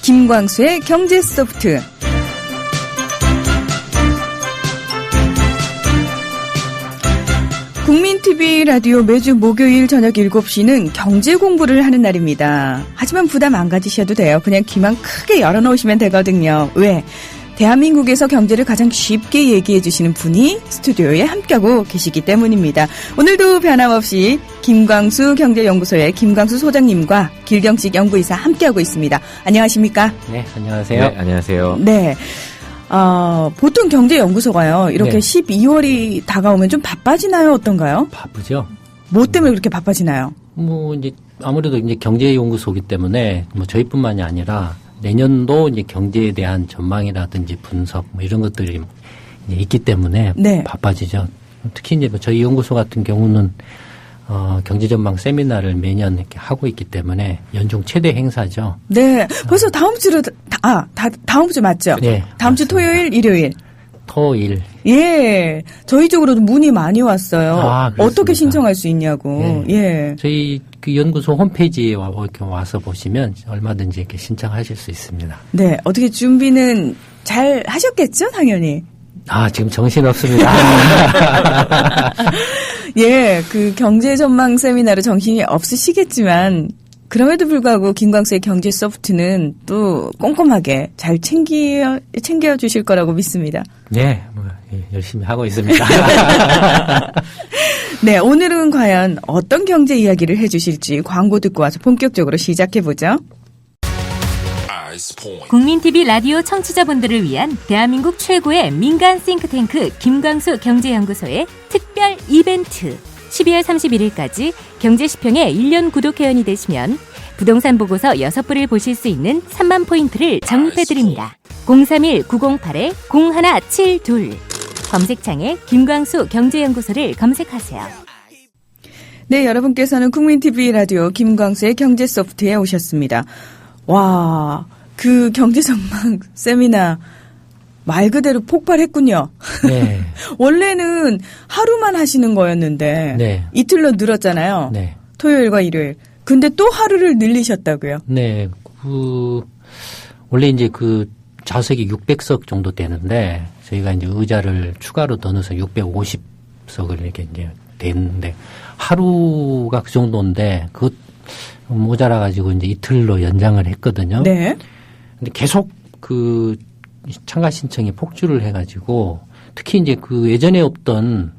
김광수의 경제소프트. 국민TV 라디오 매주 목요일 저녁 7시는 경제 공부를 하는 날입니다. 하지만 부담 안 가지셔도 돼요. 그냥 귀만 크게 열어놓으시면 되거든요. 왜? 대한민국에서 경제를 가장 쉽게 얘기해 주시는 분이 스튜디오에 함께하고 계시기 때문입니다. 오늘도 변함없이 김광수 경제연구소의 김광수 소장님과 길경식 연구이사 함께하고 있습니다. 안녕하십니까? 네, 안녕하세요. 네, 안녕하세요. 네. 보통 경제연구소가요, 이렇게 네. 12월이 다가오면 좀 바빠지나요? 어떤가요? 바쁘죠? 뭐 때문에 그렇게 바빠지나요? 이제 아무래도 이제 경제연구소이기 때문에 저희뿐만이 아니라 내년도 이제 경제에 대한 전망이라든지 분석 이런 것들이 이제 있기 때문에 네. 바빠지죠. 특히 이제 저희 연구소 같은 경우는 경제 전망 세미나를 매년 이렇게 하고 있기 때문에 연중 최대 행사죠. 네. 벌써 다음 주로, 다음 주 맞죠? 네. 다음 주 토요일, 일요일. 토일. 예. 저희 쪽으로도 문의 많이 왔어요. 그렇습니까? 어떻게 신청할 수 있냐고. 네. 예. 저희 그 연구소 홈페이지에 이렇게 와서 보시면 얼마든지 이렇게 신청하실 수 있습니다. 네. 어떻게 준비는 잘 하셨겠죠? 당연히. 지금 정신없습니다. 예. 그 경제 전망 세미나로 정신이 없으시겠지만, 그럼에도 불구하고 김광수의 경제 소프트는 또 꼼꼼하게 잘 챙겨 주실 거라고 믿습니다. 네, 열심히 하고 있습니다. 네, 오늘은 과연 어떤 경제 이야기를 해주실지 광고 듣고 와서 본격적으로 시작해보죠. 국민TV 라디오 청취자분들을 위한 대한민국 최고의 민간 싱크탱크 김광수 경제연구소의 특별 이벤트. 12월 31일까지 경제시평의 1년 구독 회원이 되시면 부동산 보고서 6부를 보실 수 있는 3만 포인트를 적립해드립니다. 031-908-0172 검색창에 김광수 경제연구소를 검색하세요. 네, 여러분께서는 국민TV 라디오 김광수의 경제소프트에 오셨습니다. 와, 그 경제전망 세미나 말 그대로 폭발했군요. 네. 원래는 하루만 하시는 거였는데 네. 이틀로 늘었잖아요. 네. 토요일과 일요일. 근데 또 하루를 늘리셨다고요? 네. 원래 이제 그 좌석이 600석 정도 되는데 저희가 이제 의자를 추가로 더 넣어서 650석을 이렇게 이제 됐는데 하루가 그 정도인데 그것 모자라 가지고 이제 이틀로 연장을 했거든요. 네. 근데 계속 그 참가 신청이 폭주를 해가지고 특히 이제 그 예전에 없던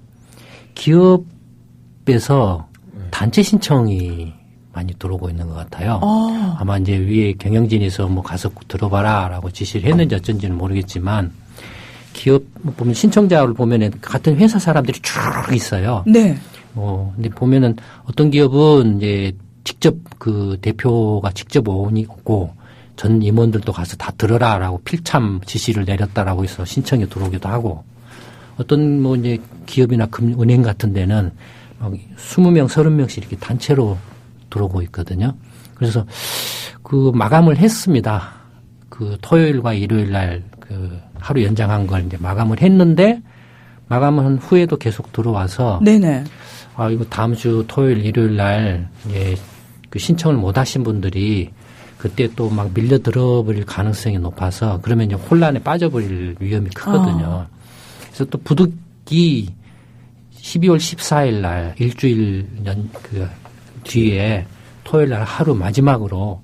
기업에서 단체 신청이 많이 들어오고 있는 것 같아요. 아마 이제 위에 경영진에서 가서 들어봐라라고 지시를 했는지 어쩐지는 모르겠지만 기업 보면 신청자를 보면은 같은 회사 사람들이 쭉 있어요. 네. 근데 보면은 어떤 기업은 이제 직접 그 대표가 직접 오고 전 임원들도 가서 다 들어라라고 필참 지시를 내렸다라고 해서 신청이 들어오기도 하고 어떤 이제 기업이나 은행 같은 데는 막 20명, 30명씩 이렇게 단체로 들어오고 있거든요. 그래서 그 마감을 했습니다. 그 토요일과 일요일 날 그 하루 연장한 걸 이제 마감을 했는데 마감한 후에도 계속 들어와서 네네. 이거 다음 주 토요일, 일요일 날 예, 그 신청을 못 하신 분들이 그때 또 막 밀려 들어버릴 가능성이 높아서 그러면 이제 혼란에 빠져버릴 위험이 크거든요. 그래서 또 부득이 12월 14일 날 일주일 뒤에 토요일 날 하루 마지막으로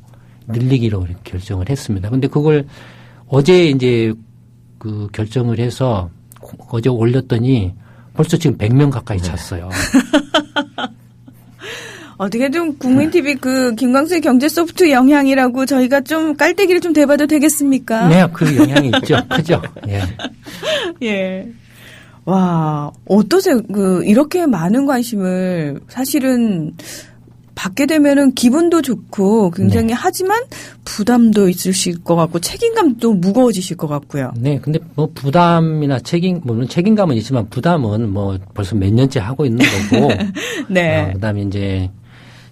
늘리기로 결정을 했습니다. 근데 그걸 어제 이제 그 결정을 해서 어제 올렸더니 벌써 지금 100명 가까이 찼어요. 어떻게든 국민TV 그 김광수의 경제소프트 영향이라고 저희가 좀 깔때기를 좀 대봐도 되겠습니까? 네, 그 영향이 있죠. 크죠. 예. 예. 와, 어떠세요? 이렇게 많은 관심을 사실은 받게 되면은 기분도 좋고 굉장히 네. 하지만 부담도 있으실 것 같고 책임감도 무거워지실 것 같고요. 네, 근데 부담이나 물론 책임감은 있지만 부담은 벌써 몇 년째 하고 있는 거고. 네. 그다음에 이제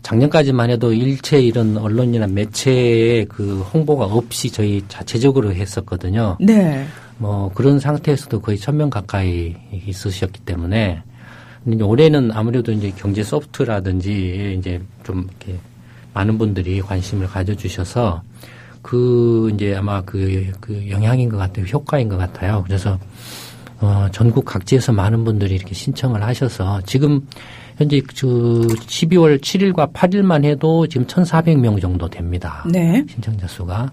작년까지만 해도 일체 이런 언론이나 매체의 그 홍보가 없이 저희 자체적으로 했었거든요. 네. 그런 상태에서도 거의 1000명 가까이 있으셨기 때문에 근데 올해는 아무래도 이제 경제 소프트라든지 이제 좀 이렇게 많은 분들이 관심을 가져주셔서 이제 아마 그 영향인 것 같아요. 효과인 것 같아요. 그래서, 전국 각지에서 많은 분들이 이렇게 신청을 하셔서 지금 현재 12월 7일과 8일만 해도 지금 1,400명 정도 됩니다. 네. 신청자 수가.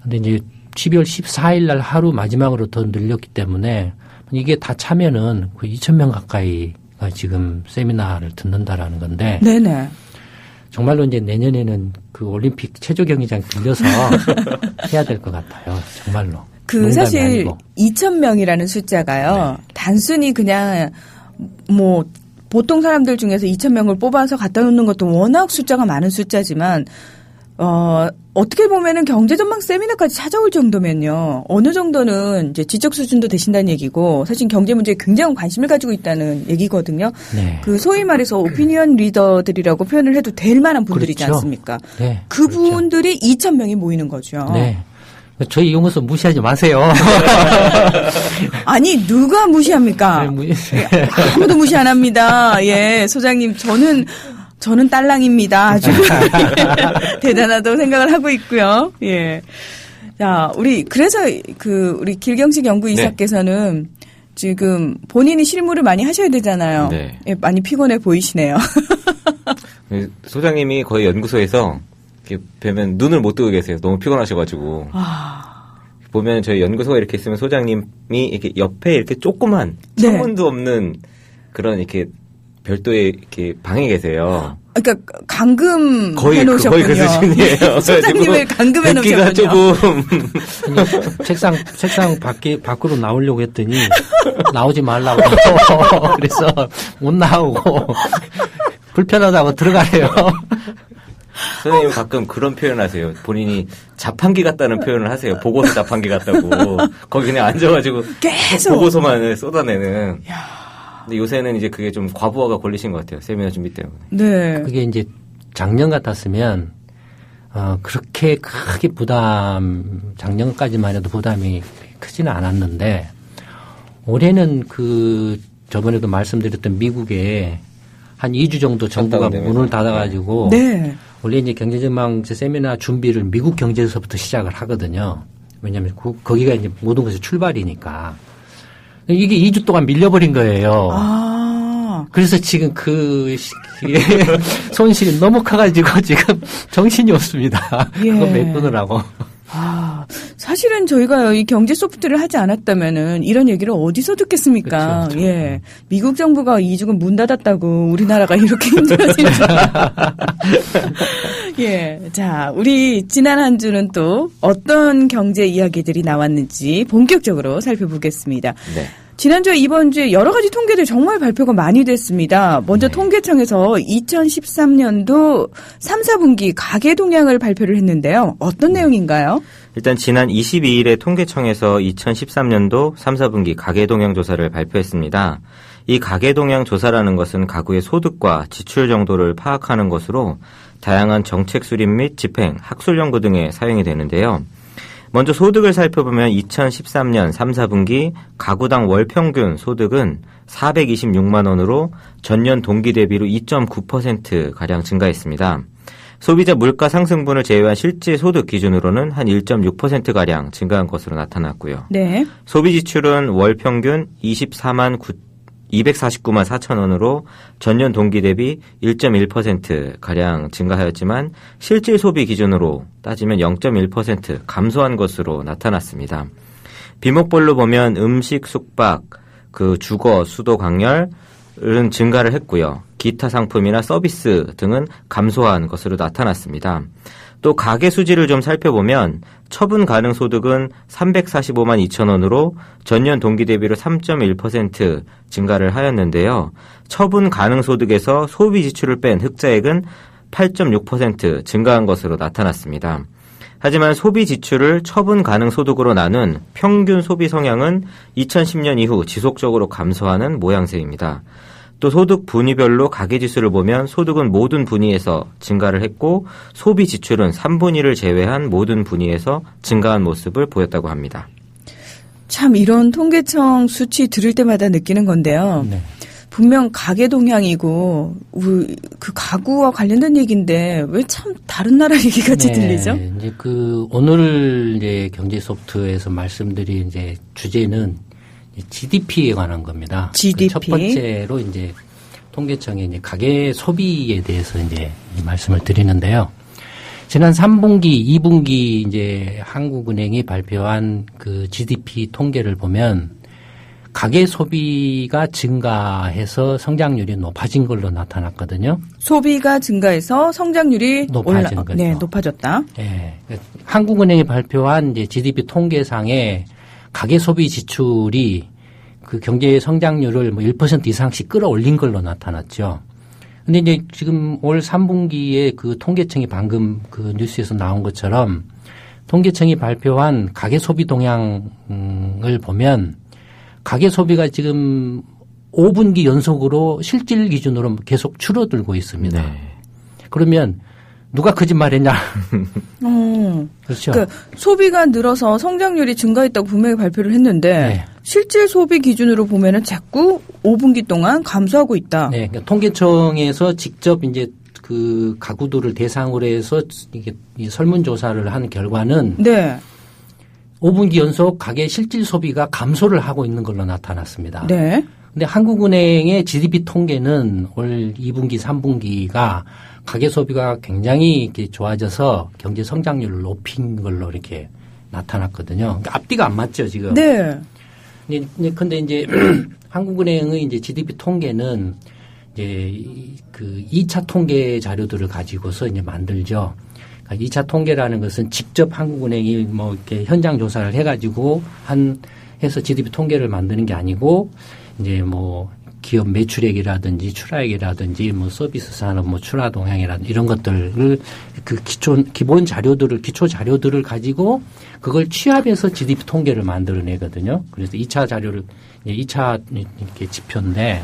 근데 이제 12월 14일 날 하루 마지막으로 더 늘렸기 때문에 이게 다 차면은 거의 2,000명 가까이가 지금 세미나를 듣는다라는 건데. 네네. 정말로 이제 내년에는 그 올림픽 체조 경기장 빌려서 해야 될 것 같아요. 정말로. 사실 아니고. 2,000명이라는 숫자가요. 네. 단순히 그냥 뭐 보통 사람들 중에서 2,000명을 뽑아서 갖다 놓는 것도 워낙 숫자가 많은 숫자지만 어떻게 보면은 경제전망 세미나까지 찾아올 정도면요. 어느 정도는 이제 지적 수준도 되신다는 얘기고 사실 경제 문제에 굉장히 관심을 가지고 있다는 얘기거든요. 네. 그 소위 말해서 오피니언 리더들이라고 표현을 해도 될 만한 분들이지 그렇죠. 않습니까? 네. 그분들이 2,000명이 모이는 거죠. 네. 저희 연구소 무시하지 마세요. 아니 누가 무시합니까? 아무도 무시 안 합니다. 예, 소장님 저는 딸랑입니다. 아주 대단하다고 생각을 하고 있고요. 예. 자, 그래서 우리 길경식 연구이사께서는 지금 본인이 실무를 많이 하셔야 되잖아요. 네. 예, 많이 피곤해 보이시네요. 소장님이 거의 연구소에서 이렇게 뵈면 눈을 못 뜨고 계세요. 너무 피곤하셔가지고. 보면 저희 연구소가 이렇게 있으면 소장님이 이렇게 옆에 이렇게 조그만 창문도 없는 그런 이렇게 별도의 이렇게 방에 계세요. 그러니까 감금 거의 해놓으셨군요. 그 수준이에요. 소장님을 감금해 뵙기가 놓으셨군요. 조금 책상 밖으로 나오려고 했더니 나오지 말라고. 그래서 못 나오고 불편하다고 들어가래요. 선생님 가끔 그런 표현 하세요. 본인이 자판기 같다는 표현을 하세요. 보고서 자판기 같다고. 거기 그냥 앉아가지고 계속 보고서만 쏟아내는. 근데 요새는 이제 그게 좀 과부하가 걸리신 것 같아요. 세미나 준비 때문에. 네. 그게 이제 작년 같았으면 그렇게 크게 작년까지만 해도 부담이 크지는 않았는데 올해는 저번에도 말씀드렸던 미국에 한 2주 정도 정부가 문을 닫아가지고 네. 원래 이제 경제전망 세미나 준비를 미국 경제에서부터 시작을 하거든요. 왜냐하면 거기가 이제 모든 것이 출발이니까. 이게 2주 동안 밀려버린 거예요. 그래서 지금 손실이 너무 커가지고 지금 정신이 없습니다. 예. 그거 메꾸느라고. 사실은 저희가 이 경제 소프트를 하지 않았다면은 이런 얘기를 어디서 듣겠습니까? 그렇죠. 예. 미국 정부가 2주간 문 닫았다고 우리나라가 이렇게 힘들어진 줄. 예. 자, 우리 지난 한 주는 또 어떤 경제 이야기들이 나왔는지 본격적으로 살펴보겠습니다. 네. 지난주에 이번 주에 여러 가지 통계들 정말 발표가 많이 됐습니다. 먼저 통계청에서 2013년도 3, 4분기 가계 동향을 발표를 했는데요. 어떤 내용인가요? 일단 지난 22일에 통계청에서 2013년도 3, 4분기 가계동향 조사를 발표했습니다. 이 가계동향 조사라는 것은 가구의 소득과 지출 정도를 파악하는 것으로 다양한 정책 수립 및 집행, 학술 연구 등에 사용이 되는데요. 먼저 소득을 살펴보면 2013년 3, 4분기 가구당 월 평균 소득은 426만 원으로 전년 동기 대비로 2.9%가량 증가했습니다. 소비자 물가 상승분을 제외한 실제 소득 기준으로는 한 1.6%가량 증가한 것으로 나타났고요. 네. 소비 지출은 월 평균 249만 4천 원으로 전년 동기 대비 1.1%가량 증가하였지만 실질 소비 기준으로 따지면 0.1% 감소한 것으로 나타났습니다. 비목별로 보면 음식, 숙박, 주거, 수도, 광열은 증가를 했고요. 기타 상품이나 서비스 등은 감소한 것으로 나타났습니다. 또 가계 수지를 좀 살펴보면 처분 가능 소득은 345만 2천 원으로 전년 동기 대비로 3.1% 증가를 하였는데요. 처분 가능 소득에서 소비 지출을 뺀 흑자액은 8.6% 증가한 것으로 나타났습니다. 하지만 소비 지출을 처분 가능 소득으로 나눈 평균 소비 성향은 2010년 이후 지속적으로 감소하는 모양새입니다. 또 소득 분위별로 가계지수를 보면 소득은 모든 분위에서 증가를 했고 소비 지출은 3분위를 제외한 모든 분위에서 증가한 모습을 보였다고 합니다. 참 이런 통계청 수치 들을 때마다 느끼는 건데요. 네. 분명 가계 동향이고 그 가구와 관련된 얘기인데 왜 참 다른 나라 얘기같이 들리죠? 이제 오늘 이제 경제 소프트에서 말씀드린 이제 주제는 GDP에 관한 겁니다. GDP. 첫 번째로 이제 통계청의 이제 가계 소비에 대해서 이제 말씀을 드리는데요. 지난 3분기, 2분기 이제 한국은행이 발표한 그 GDP 통계를 보면 가계 소비가 증가해서 성장률이 높아진 걸로 나타났거든요. 소비가 증가해서 성장률이 높아진 거죠. 네, 높아졌다. 네. 한국은행이 발표한 이제 GDP 통계상에 가계 소비 지출이 그 경제 성장률을 뭐 1% 이상씩 끌어올린 걸로 나타났죠. 근데 이제 지금 올 3분기에 그 통계청이 방금 그 뉴스에서 나온 것처럼 통계청이 발표한 가계 소비 동향을 보면 가계 소비가 지금 5분기 연속으로 실질 기준으로 계속 줄어들고 있습니다. 네. 그러면 누가 거짓말했냐? 그렇죠. 그러니까 소비가 늘어서 성장률이 증가했다고 분명히 발표를 했는데 네. 실질 소비 기준으로 보면은 자꾸 5분기 동안 감소하고 있다. 네, 그러니까 통계청에서 직접 이제 그 가구들을 대상으로 해서 이게 설문조사를 한 결과는 네. 5분기 연속 가계 실질 소비가 감소를 하고 있는 걸로 나타났습니다. 네. 근데 한국은행의 GDP 통계는 올 2분기, 3분기가 가계 소비가 굉장히 이렇게 좋아져서 경제 성장률을 높인 걸로 이렇게 나타났거든요. 그러니까 앞뒤가 안 맞죠, 지금. 네. 근데 이제 한국은행의 이제 GDP 통계는 이제 그 2차 통계 자료들을 가지고서 이제 만들죠. 그러니까 2차 통계라는 것은 직접 한국은행이 뭐 이렇게 현장 조사를 해가지고 해서 GDP 통계를 만드는 게 아니고 이제 뭐 기업 매출액이라든지 출하액이라든지 뭐 서비스 산업 뭐 출하 동향이라든지 이런 것들을 그 기본 자료들을 기초 자료들을 가지고 그걸 취합해서 GDP 통계를 만들어내거든요. 그래서 2차 자료를 2차 이렇게 지표인데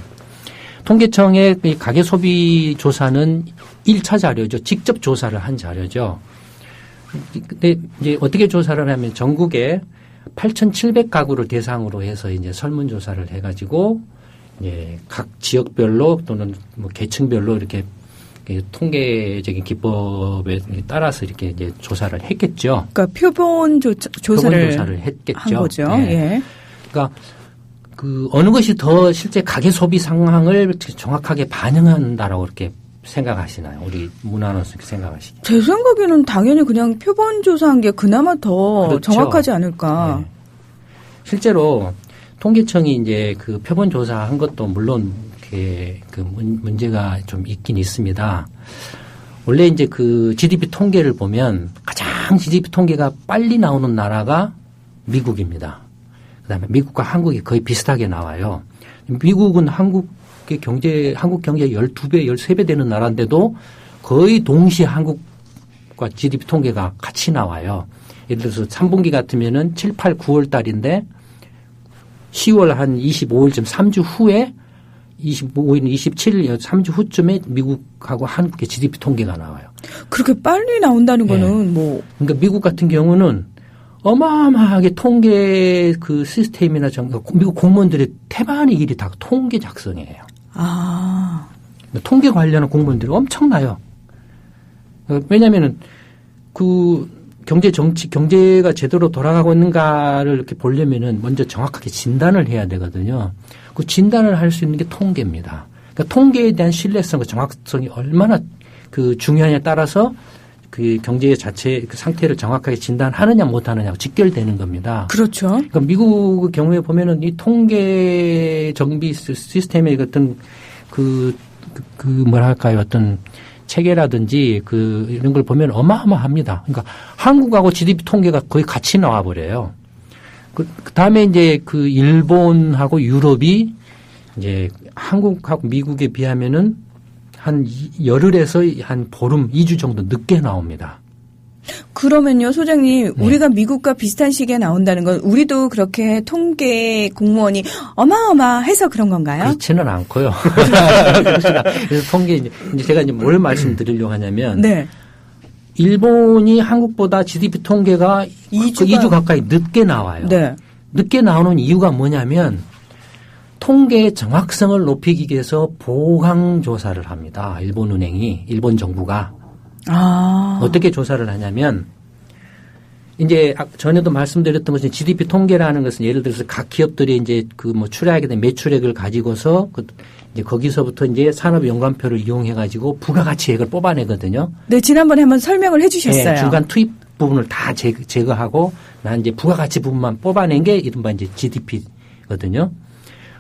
통계청의 가계 소비 조사는 1차 자료죠. 직접 조사를 한 자료죠. 근데 이제 어떻게 조사를 하면 전국에 8,700가구를 대상으로 해서 이제 설문조사를 해가지고 예, 각 지역별로 또는 뭐 계층별로 이렇게 통계적인 기법에 따라서 이렇게 이제 조사를 했겠죠. 그러니까 표본 조사를 했겠죠. 한 거죠. 예. 예. 그러니까 그 어느 것이 더 실제 가계 소비 상황을 정확하게 반영한다라고 이렇게 생각하시나요? 우리 문화원에서 생각하시기에. 제 생각에는 당연히 그냥 표본 조사한 게 그나마 더 그렇죠. 정확하지 않을까. 네. 실제로 통계청이 이제 그 표본 조사한 것도 물론 그 문제가 좀 있긴 있습니다. 원래 이제 그 GDP 통계를 보면 가장 GDP 통계가 빨리 나오는 나라가 미국입니다. 그다음에 미국과 한국이 거의 비슷하게 나와요. 미국은 한국 경제 12배, 13배 되는 나라인데도 거의 동시에 한국과 GDP 통계가 같이 나와요. 예를 들어서 3분기 같으면은 7, 8, 9월 달인데 10월 한 25일쯤 3주 후에 25일, 27일 3주 후쯤에 미국하고 한국의 GDP 통계가 나와요. 그렇게 빨리 나온다는 거는 뭐. 그러니까 미국 같은 경우는 어마어마하게 통계 그 시스템이나 미국 공무원들의 태반의 일이 다 통계 작성이에요. 아. 통계 관련한 공무원들이 엄청나요. 왜냐면은 그 경제가 제대로 돌아가고 있는가를 이렇게 보려면은 먼저 정확하게 진단을 해야 되거든요. 그 진단을 할 수 있는 게 통계입니다. 그러니까 통계에 대한 신뢰성과 정확성이 얼마나 그 중요하냐에 따라서 그 경제 자체 그 상태를 정확하게 진단하느냐 못하느냐가 직결되는 겁니다. 그렇죠. 그러니까 미국의 경우에 보면은 이 통계 정비 시스템의 어떤 그 뭐랄까요 어떤 체계라든지 이런 걸 보면 어마어마합니다. 그러니까 한국하고 GDP 통계가 거의 같이 나와 버려요. 그 다음에 이제 그 일본하고 유럽이 이제 한국하고 미국에 비하면은 한 열흘에서 한 보름, 2주 정도 늦게 나옵니다. 그러면요, 소장님, 네. 우리가 미국과 비슷한 시기에 나온다는 건 우리도 그렇게 통계 공무원이 어마어마해서 그런 건가요? 그렇지는 않고요. 그래서 통계 이제 제가 이제 뭘 말씀드리려고 하냐면 네. 일본이 한국보다 GDP 통계가 2주 가까이 늦게 나와요. 네. 늦게 나오는 이유가 뭐냐면 통계의 정확성을 높이기 위해서 보강 조사를 합니다. 일본은행이, 일본 정부가. 어떻게 조사를 하냐면, 이제 전에도 말씀드렸던 것은 GDP 통계라는 것은 예를 들어서 각 기업들이 이제 그 뭐 출하하게 된 매출액을 가지고서 이제 거기서부터 이제 산업연관표를 이용해 가지고 부가가치액을 뽑아내거든요. 네, 지난번에 한번 설명을 해 주셨어요. 네, 중간 투입 부분을 다 제거하고 난 이제 부가가치 부분만 뽑아낸 게 이른바 이제 GDP거든요.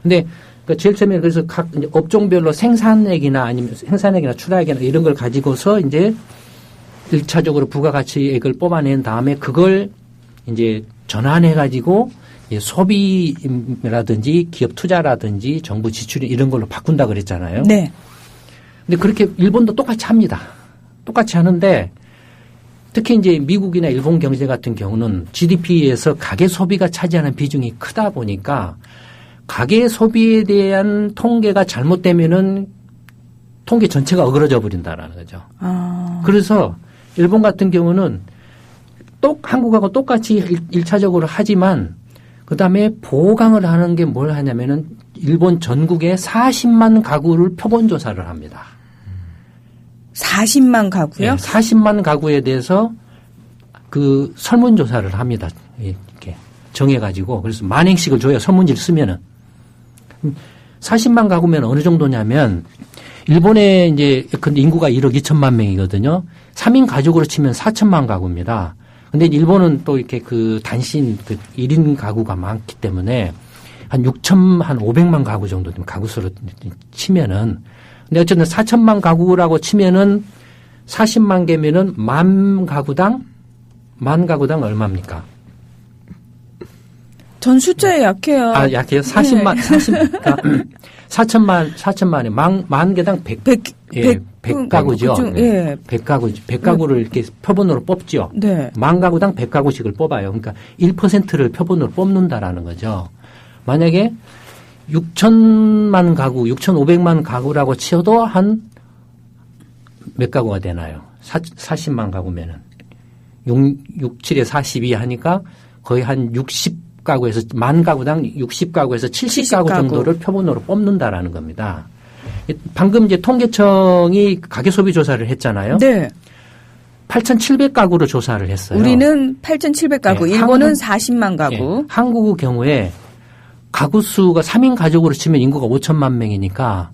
근데 그러니까 제일 처음에 그래서 각 이제 업종별로 생산액이나 아니면 생산액이나 출하액이나 이런 걸 가지고서 이제 1차적으로 부가가치액을 뽑아낸 다음에 그걸 이제 전환해 가지고 소비라든지 기업 투자라든지 정부 지출 이런 걸로 바꾼다 그랬잖아요. 네. 근데 그렇게 일본도 똑같이 합니다. 똑같이 하는데 특히 이제 미국이나 일본 경제 같은 경우는 GDP에서 가계 소비가 차지하는 비중이 크다 보니까 가계 소비에 대한 통계가 잘못되면은 통계 전체가 어그러져 버린다라는 거죠. 그래서 일본 같은 경우는 한국하고 똑같이 1차적으로 하지만 그다음에 보강을 하는 게 뭘 하냐면은 일본 전국에 40만 가구를 표본 조사를 합니다. 40만 가구요? 네, 40만 가구에 대해서 그 설문조사를 합니다. 이렇게 정해가지고 그래서 만행씩을 줘요. 설문지를 쓰면은 40만 가구면 어느 정도냐면 일본에 이제 근데 인구가 1억 2천만 명이거든요. 3인 가족으로 치면 4천만 가구입니다. 근데 일본은 또 이렇게 그 단신 그 1인 가구가 많기 때문에 한 500만 가구 정도 되면 가구 수로 치면은 근데 어쨌든 4천만 가구라고 치면은 40만 개면은 만 가구당 얼마입니까? 전 숫자에 약해요. 아, 약해요? 40만, 네. 그러니까 4천만에 만 개당 100가구죠. 예. 100가구를 이렇게 표본으로 뽑죠. 네. 만 가구당 100가구씩을 뽑아요. 그러니까 1%를 표본으로 뽑는다라는 거죠. 만약에 6천만 가구, 6,500만 가구라고 치어도 한 몇 가구가 되나요? 40만 가구면은. 6, 7에 42 하니까 거의 한 60가구에서, 만 가구당 60가구에서 70가구 정도를 표본으로 뽑는다라는 겁니다. 방금 이제 통계청이 가계소비 조사를 했잖아요. 네. 8,700가구를 조사를 했어요. 우리는 8,700가구, 네, 일본은 40만 가구. 네, 한국의 경우에 가구 수가 3인 가족으로 치면 인구가 5천만 명이니까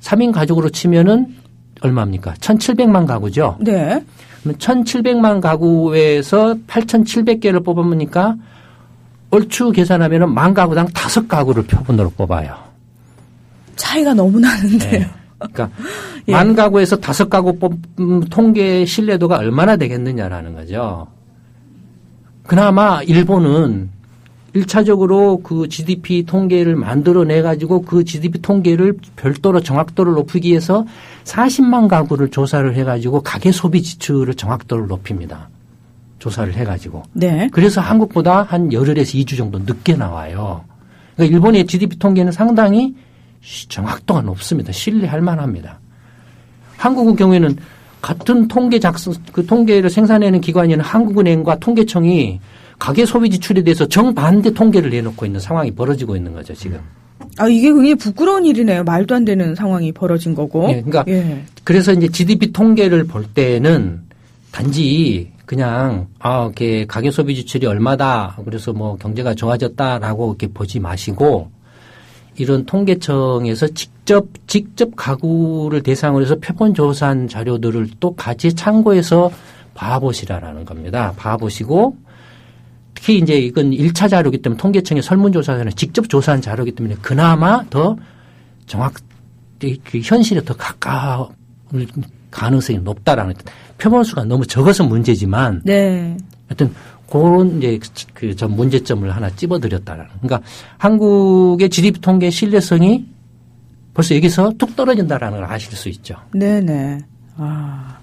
3인 가족으로 치면은 얼마입니까? 1,700만 가구죠. 네. 그러면 1,700만 가구에서 8,700개를 뽑아보니까 얼추 계산하면은 만 가구당 5가구를 표본으로 뽑아요. 차이가 너무 나는데요. 네. 그러니까 예. 만 가구에서 5가구 뽑은 통계 신뢰도가 얼마나 되겠느냐라는 거죠. 그나마 일본은 1차적으로 그 GDP 통계를 만들어내 가지고 그 GDP 통계를 별도로 정확도를 높이기 위해서 40만 가구를 조사를 해 가지고 가계 소비 지출을 정확도를 높입니다. 조사를 해 가지고. 네. 그래서 한국보다 한 열흘에서 2주 정도 늦게 나와요. 그러니까 일본의 GDP 통계는 상당히 정확도가 높습니다. 신뢰할 만합니다. 한국의 경우에는 같은 통계 그 통계를 생산해내는 기관인 한국은행과 통계청이 가계 소비 지출에 대해서 정반대 통계를 내놓고 있는 상황이 벌어지고 있는 거죠, 지금. 아, 이게 굉장히 부끄러운 일이네요. 말도 안 되는 상황이 벌어진 거고. 네, 그러니까 예. 그래서 이제 GDP 통계를 볼 때는 단지 그냥 이렇게 가계 소비 지출이 얼마다 그래서 뭐 경제가 좋아졌다라고 이렇게 보지 마시고 이런 통계청에서 직접 가구를 대상으로 해서 표본 조사한 자료들을 또 같이 참고해서 봐보시라라는 겁니다. 봐보시고 특히 이제 이건 1차 자료이기 때문에 통계청의 설문조사는 직접 조사한 자료이기 때문에 그나마 더 현실에 더 가까울 가능성이 높다라는 표본수가 너무 적어서 문제지만 네. 하여튼 그런 이제 그 전 문제점을 하나 찝어드렸다라는. 그러니까 한국의 GDP 통계 신뢰성이 벌써 여기서 툭 떨어진다라는 걸 아실 수 있죠. 네네. 아.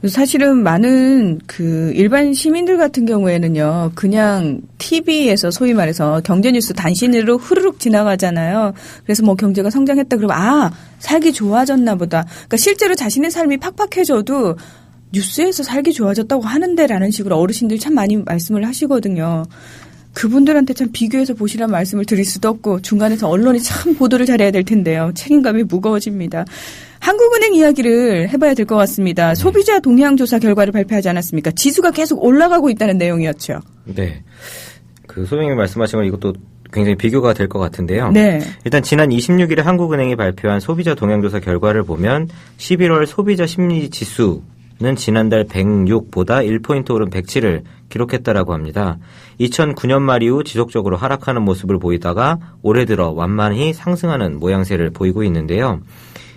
사실은 많은 그 일반 시민들 같은 경우에는요, 그냥 TV에서 소위 말해서 경제뉴스 단신으로 흐르륵 지나가잖아요. 그래서 뭐 경제가 성장했다 그러면 살기 좋아졌나 보다. 그러니까 실제로 자신의 삶이 팍팍해져도 뉴스에서 살기 좋아졌다고 하는데라는 식으로 어르신들이 참 많이 말씀을 하시거든요. 그분들한테 참 비교해서 보시라는 말씀을 드릴 수도 없고 중간에서 언론이 참 보도를 잘해야 될 텐데요. 책임감이 무거워집니다. 한국은행 이야기를 해봐야 될 것 같습니다. 소비자 동향조사 결과를 발표하지 않았습니까? 지수가 계속 올라가고 있다는 내용이었죠. 네. 그 소장님이 말씀하신 건 이것도 굉장히 비교가 될 것 같은데요. 네. 일단 지난 26일에 한국은행이 발표한 소비자 동향조사 결과를 보면 11월 소비자 심리 지수는 지난달 106보다 1포인트 오른 107을 기록했다라고 합니다. 2009년 말 이후 지속적으로 하락하는 모습을 보이다가 올해 들어 완만히 상승하는 모양새를 보이고 있는데요.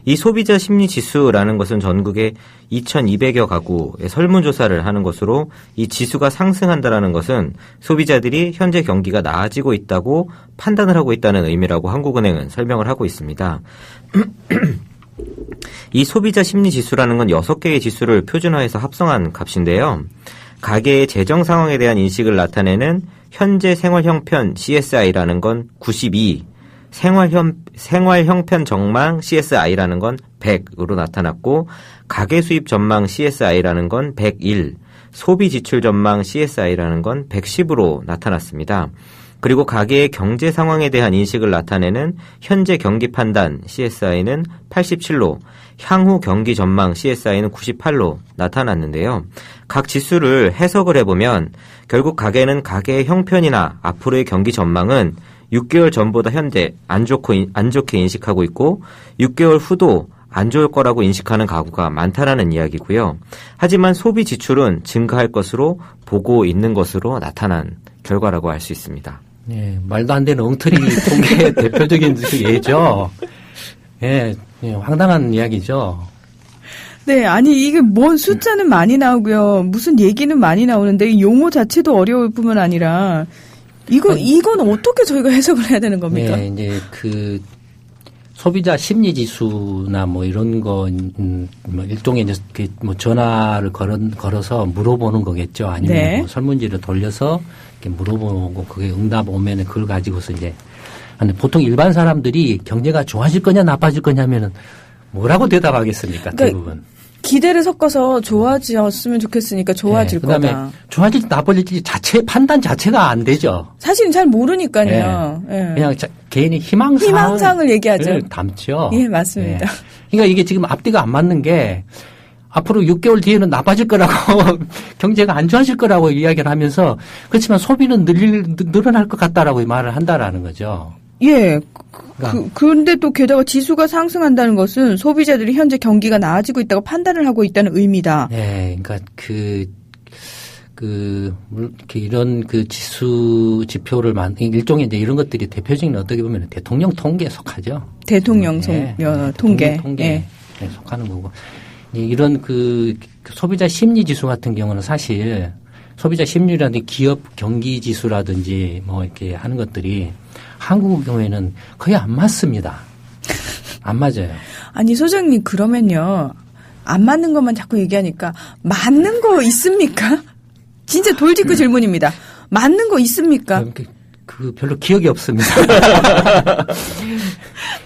이 소비자 심리 지수라는 것은 전국에 2,200여 가구의 설문조사를 하는 것으로 이 지수가 상승한다라는 것은 소비자들이 현재 경기가 나아지고 있다고 판단을 하고 있다는 의미라고 한국은행은 설명을 하고 있습니다. 이 소비자 심리 지수라는 건 6개의 지수를 표준화해서 합성한 값인데요. 가계의 재정 상황에 대한 인식을 나타내는 현재 생활 형편 CSI라는 건 92, 생활 형편 전망 CSI라는 건 100으로 나타났고 가계 수입 전망 CSI라는 건 101, 소비 지출 전망 CSI라는 건 110으로 나타났습니다. 그리고 가계의 경제 상황에 대한 인식을 나타내는 현재 경기 판단 CSI는 87로, 향후 경기 전망 CSI는 98로 나타났는데요. 각 지수를 해석을 해보면 결국 가계는 가계의 형편이나 앞으로의 경기 전망은 6개월 전보다 현재 안 좋게 인식하고 있고 6개월 후도 안 좋을 거라고 인식하는 가구가 많다라는 이야기고요. 하지만 소비 지출은 증가할 것으로 보고 있는 것으로 나타난 결과라고 할 수 있습니다. 예, 말도 안 되는 엉터리 통계 대표적인 예죠. 예, 황당한 이야기죠. 네, 아니 이게 뭔 숫자는 많이 나오고요. 무슨 얘기는 많이 나오는데 이 용어 자체도 어려울 뿐만 아니라 이건 어떻게 저희가 해석을 해야 되는 겁니까? 네, 이제 그 소비자 심리 지수나 뭐 이런 거 뭐 일종의 이제 뭐 전화를 걸어서 물어보는 거겠죠. 아니면 네. 뭐 설문지를 돌려서 이렇게 물어보고 그게 응답 오면은 그걸 가지고서 이제 근데 보통 일반 사람들이 경제가 좋아질 거냐 나빠질 거냐면은 뭐라고 대답하겠습니까? 그러니까 대부분. 기대를 섞어서 좋아졌으면 좋겠으니까 좋아질 그다음에 거다. 좋아질지 나빠질지 판단 자체가 안 되죠. 사실은 잘 모르니까요. 예. 그냥 개인이 희망상을 얘기하죠. 담죠. 예, 맞습니다. 그러니까 이게 지금 앞뒤가 안 맞는 게 앞으로 6개월 뒤에는 나빠질 거라고 경제가 안 좋아질 거라고 이야기를 하면서 그렇지만 소비는 늘어날 것 같다라고 말을 한다라는 거죠. 예. 그런데 또 게다가 지수가 상승한다는 것은 소비자들이 현재 경기가 나아지고 있다고 판단을 하고 있다는 의미다. 네, 그러니까 이렇게 이런 그 지표를 일종의 이제 이런 것들이 대표적인 어떻게 보면 대통령 통계에 속하죠. 대통령 통계. 통계에 속하는 거고. 이런 그 소비자 심리 지수 같은 경우는 사실 소비자 심리라든지 기업 경기 지수라든지 뭐 이렇게 하는 것들이 한국 경우에는 거의 안 맞습니다. 안 맞아요. 아니 소장님 그러면요. 안 맞는 것만 자꾸 얘기하니까 맞는 거 있습니까? 진짜 돌직구 질문입니다. 맞는 거 있습니까? 그 별로 기억이 없습니다.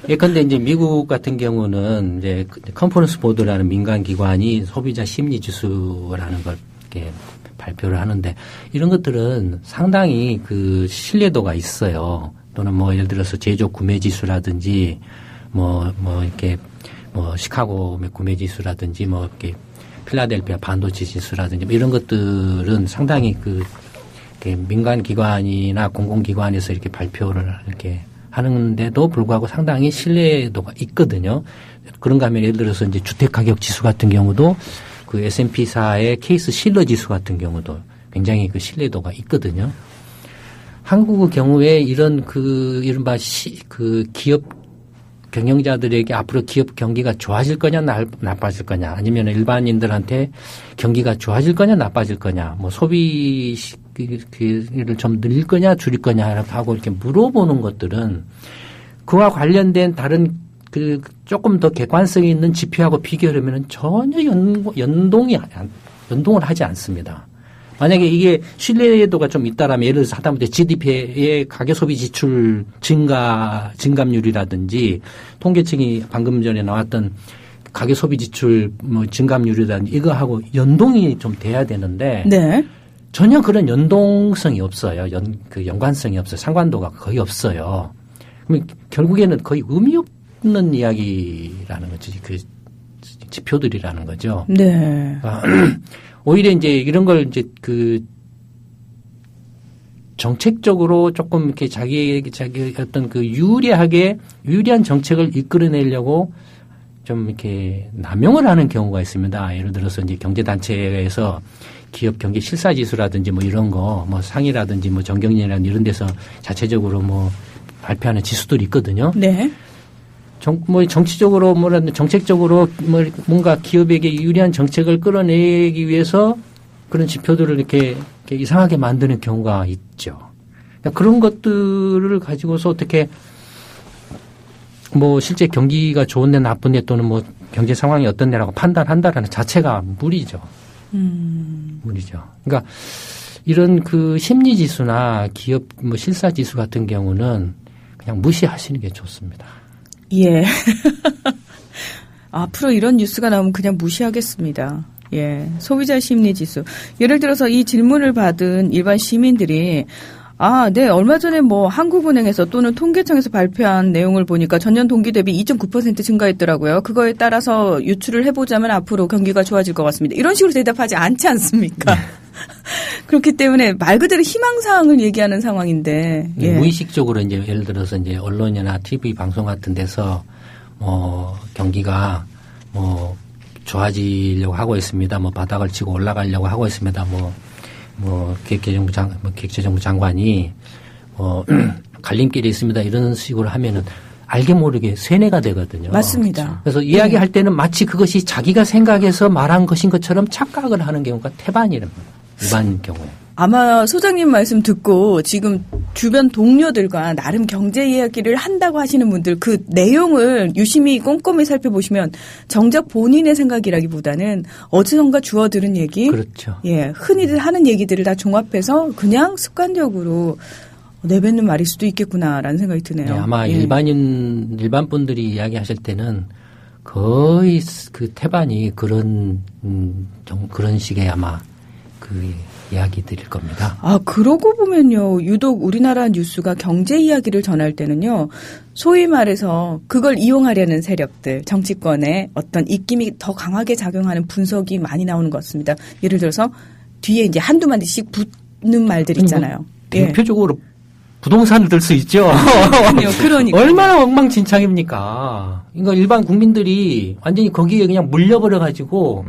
예컨대 이제 미국 같은 경우는 이제 컨퍼런스 보드라는 민간 기관이 소비자 심리 지수라는 걸 이렇게 발표를 하는데 이런 것들은 상당히 그 신뢰도가 있어요. 또는 뭐 예를 들어서 제조 구매 지수라든지 이렇게 시카고 구매 지수라든지 이렇게 필라델피아 반도체 지수라든지 이런 것들은 상당히 민간 기관이나 공공기관에서 이렇게 발표를 이렇게 하는데도 불구하고 상당히 신뢰도가 있거든요. 그런가 하면 예를 들어서 이제 주택가격 지수 같은 경우도 그 S&P사의 케이스 실러 지수 같은 경우도 굉장히 그 신뢰도가 있거든요. 한국의 경우에 이런 이른바 기업 경영자들에게 앞으로 기업 경기가 좋아질 거냐 나빠질 거냐 아니면 일반인들한테 경기가 좋아질 거냐 나빠질 거냐 뭐 소비를 좀 늘릴 거냐 줄일 거냐 하고 이렇게 물어보는 것들은 그와 관련된 다른 조금 더 객관성이 있는 지표하고 비교하면 전혀 연동을 하지 않습니다. 만약에 이게 신뢰도가 좀 있다라면 예를 들어서 하다못해 GDP의 가계소비 지출 증감률이라든지 통계청이 방금 전에 나왔던 가계소비 지출 증감률이라든지 이거하고 연동이 좀 돼야 되는데 네. 전혀 그런 연동성이 없어요. 연관성이 없어요. 상관도가 거의 없어요. 그러면 결국에는 거의 의미 없는 이야기라는 거지. 그 지표들이라는 거죠. 네. 오히려 이제 이런 걸 이제 그 정책적으로 조금 이렇게 자기 어떤 그 유리한 정책을 이끌어내려고 좀 이렇게 남용을 하는 경우가 있습니다. 예를 들어서 이제 경제단체에서 기업 경제 실사지수라든지 뭐 이런 거, 뭐 상이라든지 뭐 정경련이라든지 이런 데서 자체적으로 뭐 발표하는 지수들이 있거든요. 네. 뭐 정치적으로 정책적으로 뭔가 기업에게 유리한 정책을 끌어내기 위해서 그런 지표들을 이렇게 이상하게 만드는 경우가 있죠. 그러니까 그런 것들을 가지고서 어떻게 뭐 실제 경기가 좋은데 나쁜데 또는 뭐 경제 상황이 어떤데라고 판단한다라는 자체가 무리죠. 무리죠. 그러니까 이런 그 심리 지수나 기업 뭐 실사 지수 같은 경우는 그냥 무시하시는 게 좋습니다. 예. 앞으로 이런 뉴스가 나오면 그냥 무시하겠습니다. 예. 소비자 심리 지수. 예를 들어서 이 질문을 받은 일반 시민들이 네. 얼마 전에 뭐 한국은행에서 또는 통계청에서 발표한 내용을 보니까 전년 동기 대비 2.9% 증가했더라고요. 그거에 따라서 유추를 해보자면 앞으로 경기가 좋아질 것 같습니다. 이런 식으로 대답하지 않지 않습니까? 그렇기 때문에 말 그대로 희망사항을 얘기하는 상황인데. 예. 무의식적으로 이제 예를 들어서 이제 언론이나 TV 방송 같은 데서 경기가 좋아지려고 하고 있습니다. 바닥을 치고 올라가려고 하고 있습니다. 기획재정부 장관이 갈림길이 있습니다. 이런 식으로 하면은 알게 모르게 세뇌가 되거든요. 맞습니다. 그래서 이야기할 때는 마치 그것이 자기가 생각해서 말한 것인 것처럼 착각을 하는 경우가 태반이랍니다. 일반 경우에. 아마 소장님 말씀 듣고 지금 주변 동료들과 나름 경제 이야기를 한다고 하시는 분들 그 내용을 유심히 꼼꼼히 살펴보시면 정작 본인의 생각이라기보다는 어디선가 주워 들은 얘기. 그렇죠. 예, 흔히들 하는 얘기들을 다 종합해서 그냥 습관적으로 내뱉는 말일 수도 있겠구나라는 생각이 드네요. 네, 아마 예. 일반 분들이 이야기하실 때는 거의 그 태반이 그런 식의 아마 그 이야기들일 겁니다. 그러고 보면요. 유독 우리나라 뉴스가 경제 이야기를 전할 때는요. 소위 말해서 그걸 이용하려는 세력들, 정치권의 어떤 입김이 더 강하게 작용하는 분석이 많이 나오는 것 같습니다. 예를 들어서 뒤에 이제 한두 마디씩 붙는 말들 있잖아요. 대표적으로 부동산을 들 수 있죠. 그러니까. 얼마나 엉망진창입니까? 그러니까 일반 국민들이 완전히 거기에 그냥 물려버려가지고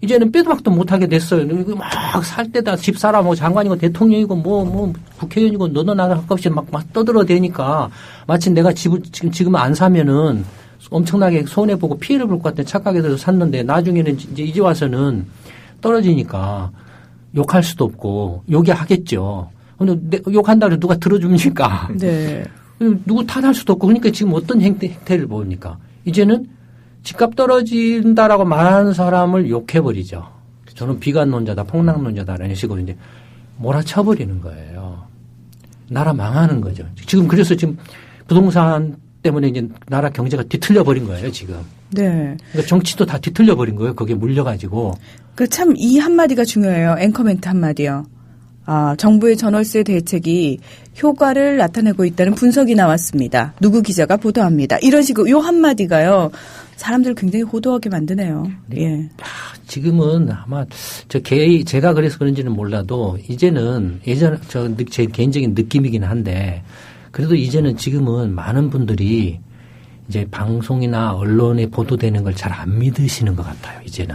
이제는 빼도 박도 못하게 됐어요. 막 살 때다 집 사라, 장관이고 대통령이고 국회의원이고 너도 나도 할 것 없이 막 떠들어대니까 마치 내가 지금 안 사면은 엄청나게 손해보고 피해를 볼 것 같은 착각에 들어서 샀는데 나중에는 이제 와서는 떨어지니까 욕할 수도 없고 욕이 하겠죠. 근데 욕한다고 누가 들어줍니까? 네. 누구 탓할 수도 없고 그러니까 지금 어떤 행태를 보입니까? 이제는 집값 떨어진다라고 말하는 사람을 욕해버리죠. 저는 비관론자다, 폭락론자다, 이런 식으로 이제 몰아쳐버리는 거예요. 나라 망하는 거죠. 그래서 지금 부동산 때문에 이제 나라 경제가 뒤틀려버린 거예요, 지금. 네. 그러니까 정치도 다 뒤틀려버린 거예요, 거기에 물려가지고. 참 이 한마디가 중요해요. 앵커멘트 한마디요. 정부의 전월세 대책이 효과를 나타내고 있다는 분석이 나왔습니다. 누구 기자가 보도합니다. 이런 식으로 요 한마디가요. 사람들을 굉장히 호도하게 만드네요. 예. 지금은 아마 제가 그래서 그런지는 몰라도 이제는 제 개인적인 느낌이긴 한데 그래도 이제는 지금은 많은 분들이 이제 방송이나 언론에 보도되는 걸 잘 안 믿으시는 것 같아요. 이제는.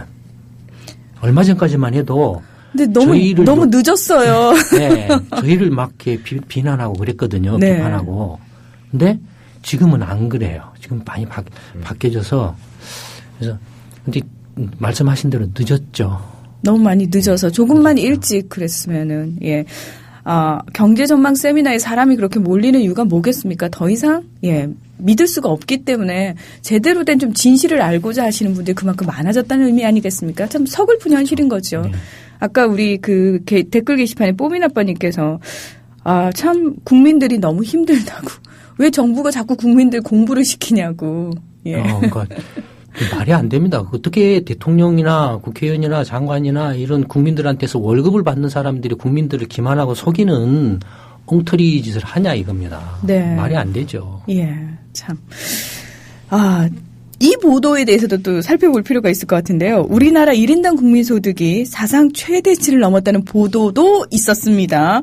얼마 전까지만 해도 근데 너무 늦었어요. 네. 저희를 막 이렇게 비난하고 그랬거든요. 네. 비판하고. 근데 지금은 안 그래요. 지금 많이 바뀌어져서. 그래서, 근데 말씀하신 대로 늦었죠. 너무 많이 늦어서 조금만 일찍 그랬으면은, 예. 경제 전망 세미나에 사람이 그렇게 몰리는 이유가 뭐겠습니까? 더 이상, 믿을 수가 없기 때문에 제대로 된 좀 진실을 알고자 하시는 분들이 그만큼 많아졌다는 의미 아니겠습니까? 참 서글픈 현실인 거죠. 네. 아까 우리 댓글 게시판에 뽀민 아빠님께서 참 국민들이 너무 힘들다고 왜 정부가 자꾸 국민들 공부를 시키냐고. 예. 그러니까 말이 안 됩니다. 어떻게 대통령이나 국회의원이나 장관이나 이런 국민들한테서 월급을 받는 사람들이 국민들을 기만하고 속이는 엉터리 짓을 하냐 이겁니다. 네. 말이 안 되죠. 예, 참. 이 보도에 대해서도 또 살펴볼 필요가 있을 것 같은데요. 우리나라 1인당 국민소득이 사상 최대치를 넘었다는 보도도 있었습니다.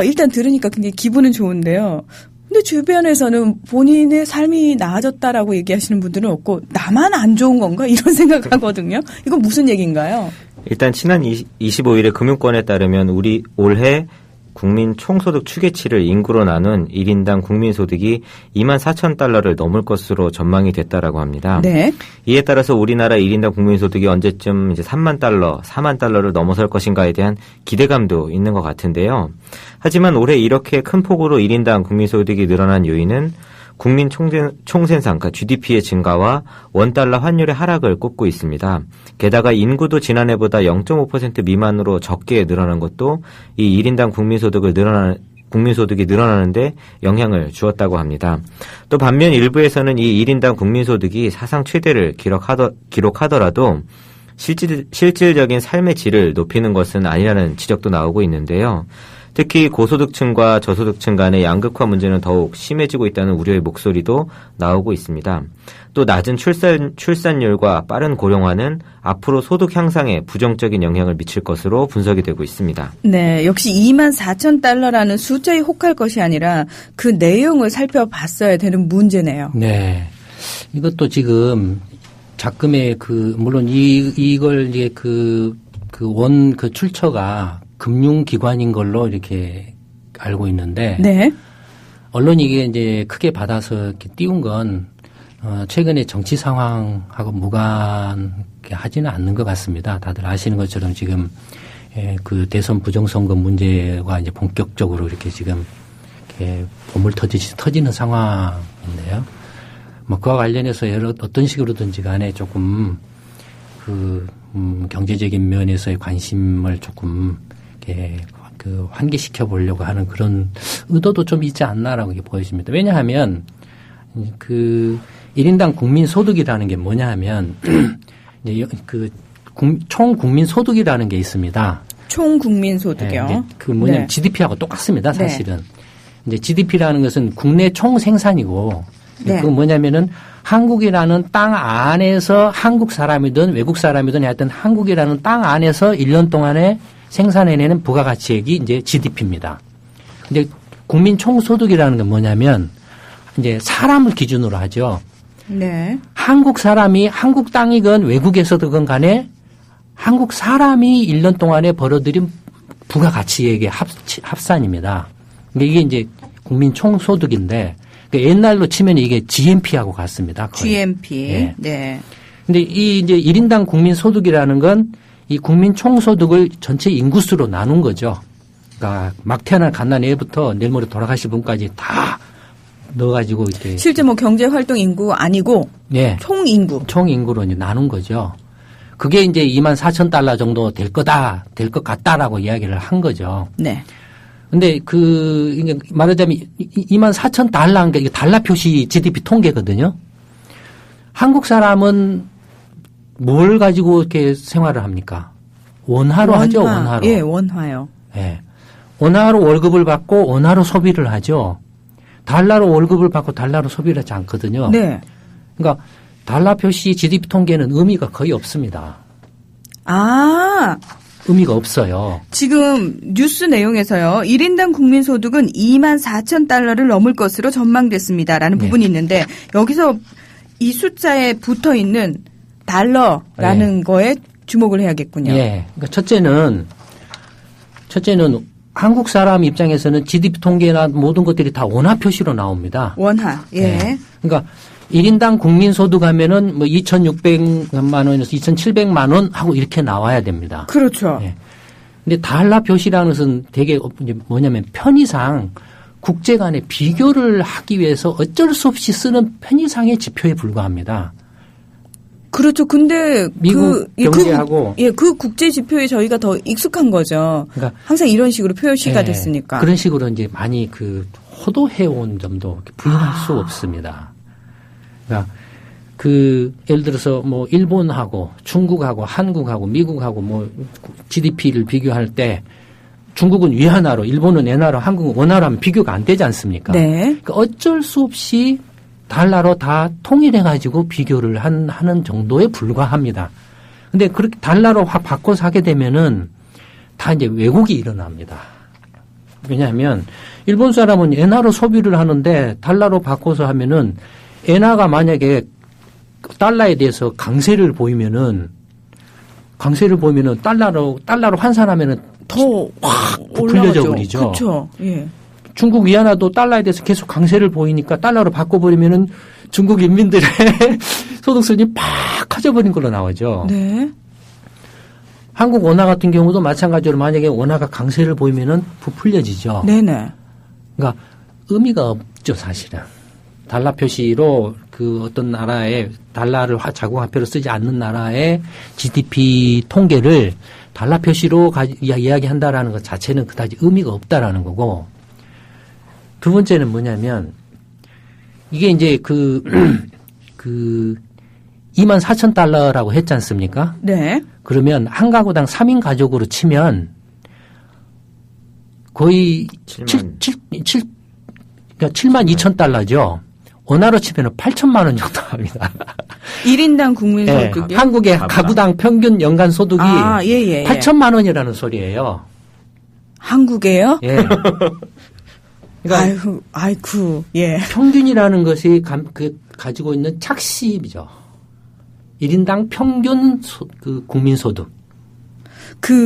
일단 들으니까 굉장히 기분은 좋은데요. 근데 주변에서는 본인의 삶이 나아졌다라고 얘기하시는 분들은 없고 나만 안 좋은 건가 이런 생각하거든요. 이건 무슨 얘기인가요? 일단 지난 25일에 금융권에 따르면 우리 올해 국민 총소득 추계치를 인구로 나눈 1인당 국민소득이 24,000달러를 넘을 것으로 전망이 됐다라고 합니다. 네. 이에 따라서 우리나라 1인당 국민소득이 언제쯤 이제 3만 달러, 4만 달러를 넘어설 것인가에 대한 기대감도 있는 것 같은데요. 하지만 올해 이렇게 큰 폭으로 1인당 국민소득이 늘어난 요인은 국민 총생산, 그러니까 GDP의 증가와 원달러 환율의 하락을 꼽고 있습니다. 게다가 인구도 지난해보다 0.5% 미만으로 적게 늘어난 것도 이 1인당 국민소득이 늘어나는데 영향을 주었다고 합니다. 또 반면 일부에서는 이 1인당 국민소득이 사상 최대를 기록하더라도 실질적인 삶의 질을 높이는 것은 아니라는 지적도 나오고 있는데요. 특히 고소득층과 저소득층 간의 양극화 문제는 더욱 심해지고 있다는 우려의 목소리도 나오고 있습니다. 또 낮은 출산율과 빠른 고령화는 앞으로 소득 향상에 부정적인 영향을 미칠 것으로 분석이 되고 있습니다. 네, 역시 24,000달러라는 숫자에 혹할 것이 아니라 그 내용을 살펴봤어야 되는 문제네요. 네. 이것도 지금 작금의 물론 이걸 이제 출처가 금융기관인 걸로 이렇게 알고 있는데. 네. 언론이 이게 이제 크게 받아서 이렇게 띄운 건, 최근에 정치 상황하고 무관하지는 않는 것 같습니다. 다들 아시는 것처럼 지금, 그 대선 부정선거 문제가 이제 본격적으로 이렇게 지금, 이렇게 보물 터지는 상황인데요. 그와 관련해서 어떤 식으로든지 간에 조금, 경제적인 면에서의 관심을 조금, 환기시켜 보려고 하는 그런 의도도 좀 있지 않나라고 보여집니다. 왜냐하면 1인당 국민소득이라는 게 뭐냐 하면 총 국민소득이라는 게 있습니다. 총 국민소득이요? 네, 뭐냐면 네. GDP하고 똑같습니다. 사실은. 네. 이제 GDP라는 것은 국내 총 생산이고 네. 그건 뭐냐면은 한국이라는 땅 안에서 한국 사람이든 외국 사람이든 하여튼 한국이라는 땅 안에서 1년 동안에 생산해내는 부가가치액이 이제 GDP입니다. 근데 국민 총소득이라는 건 뭐냐면 이제 사람을 기준으로 하죠. 네. 한국 사람이 한국 땅이건 외국에서든 간에 한국 사람이 1년 동안에 벌어들인 부가가치액의 합산입니다. 근데 이게 이제 국민 총소득인데 그러니까 옛날로 치면 이게 GNP하고 같습니다. 거의. GNP. 네. 네. 근데 이 이제 1인당 국민소득이라는 건 이 국민 총소득을 전체 인구수로 나눈 거죠. 그러니까 막 태어난 갓난애부터 내일 모레 돌아가실 분까지 다 넣어가지고 이렇게. 실제 경제활동 인구 아니고. 네. 총 인구. 총 인구로 이제 나눈 거죠. 그게 이제 24,000달러 정도 될 것 같다라고 이야기를 한 거죠. 네. 근데 이게 말하자면 24,000달러인 게 이게 달러 표시 GDP 통계거든요. 한국 사람은 뭘 가지고 이렇게 생활을 합니까? 원화로 하죠, 원화로. 예, 원화요. 예. 원화로 월급을 받고 원화로 소비를 하죠. 달러로 월급을 받고 달러로 소비를 하지 않거든요. 네. 그러니까 달러 표시 GDP 통계는 의미가 거의 없습니다. 의미가 없어요. 지금 뉴스 내용에서요. 1인당 국민소득은 24,000달러를 넘을 것으로 전망됐습니다라는 부분이 있는데 여기서 이 숫자에 붙어 있는 달러라는 거에 주목을 해야겠군요. 예. 그러니까 첫째는 한국 사람 입장에서는 GDP 통계나 모든 것들이 다 원화 표시로 나옵니다. 원화. 예. 예. 그러니까 1인당 국민소득 하면은 2,600만 원에서 2,700만 원 하고 이렇게 나와야 됩니다. 그렇죠. 예. 근데 달러 표시라는 것은 되게 뭐냐면 편의상 국제 간의 비교를 하기 위해서 어쩔 수 없이 쓰는 편의상의 지표에 불과합니다. 그렇죠. 근데 미국 경제하고 그 국제 지표에 저희가 더 익숙한 거죠. 그러니까 항상 이런 식으로 표시가 됐으니까. 그런 식으로 이제 많이 호도해 온 점도 부인할 수 없습니다. 그러니까 예를 들어서 뭐 일본하고 중국하고 한국하고 미국하고 뭐 GDP를 비교할 때 중국은 위안화로, 일본은 엔화로, 한국은 원화로 하면 비교가 안 되지 않습니까? 네. 그러니까 어쩔 수 없이 달러로 다 통일해가지고 비교를 하는 정도에 불과합니다. 근데 그렇게 달러로 확 바꿔서 하게 되면은 다 이제 왜곡이 일어납니다. 왜냐하면 일본 사람은 엔화로 소비를 하는데 달러로 바꿔서 하면은 엔화가 만약에 달러에 대해서 강세를 보이면은 달러로 환산하면은 더 확 부풀려져 버리죠. 그렇죠. 예. 중국 위안화도 달러에 대해서 계속 강세를 보이니까 달러로 바꿔버리면은 중국 인민들의 소득순이 팍 커져버린 걸로 나오죠. 네. 한국 원화 같은 경우도 마찬가지로 만약에 원화가 강세를 보이면은 부풀려지죠. 네네. 그러니까 의미가 없죠, 사실은. 달러 표시로 어떤 나라의 달러를 자국화폐로 쓰지 않는 나라의 GDP 통계를 달러 표시로 이야기한다라는 것 자체는 그다지 의미가 없다라는 거고, 두 번째는 뭐냐면 이게 이제 24,000달러라고 했지 않습니까? 네. 그러면 한 가구당 3인 가족으로 치면 거의 72,000달러죠. 원화로 치면 8천만 원 정도 합니다. 1인당 국민소득이요? 네, 한국의 가구당 평균 연간 소득이 8천만 원이라는 소리예요. 한국에요? 예. 그러니까 아이쿠, 예. 평균이라는 것이 가지고 있는 착시이죠. 1인당 평균 국민소득.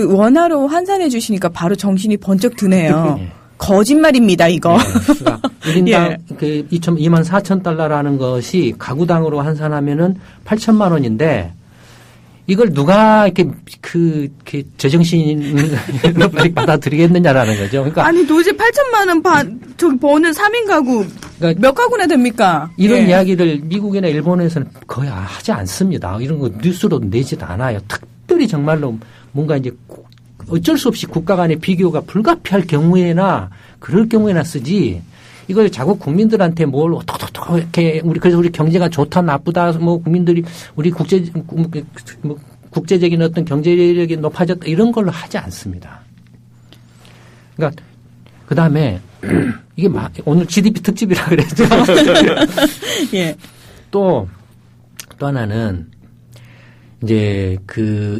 원화로 환산해 주시니까 바로 정신이 번쩍 드네요. 네. 거짓말입니다, 이거. 네. 그러니까 1인당 24,000달러라는 것이 가구당으로 환산하면은 8천만 원인데, 이걸 누가 이렇게 제정신으로 받아들이겠느냐라는 거죠. 그러니까 아니, 도대체 8천만 원 저기 버는 3인 가구, 그러니까 몇 가구나 됩니까? 이런 이야기를 미국이나 일본에서는 거의 하지 않습니다. 이런 거 뉴스로 내지도 않아요. 특별히 정말로 뭔가 이제 어쩔 수 없이 국가 간의 비교가 불가피할 경우에나 그럴 경우에나 쓰지, 이걸 자국 국민들한테 뭘 어떡 이렇게 그래서 우리 경제가 좋다 나쁘다 국민들이 우리 국제적인 어떤 경제력이 높아졌다 이런 걸로 하지 않습니다. 그러니까 그다음에 이게 오늘 GDP 특집이라 그랬죠. 예. 또 하나는 이제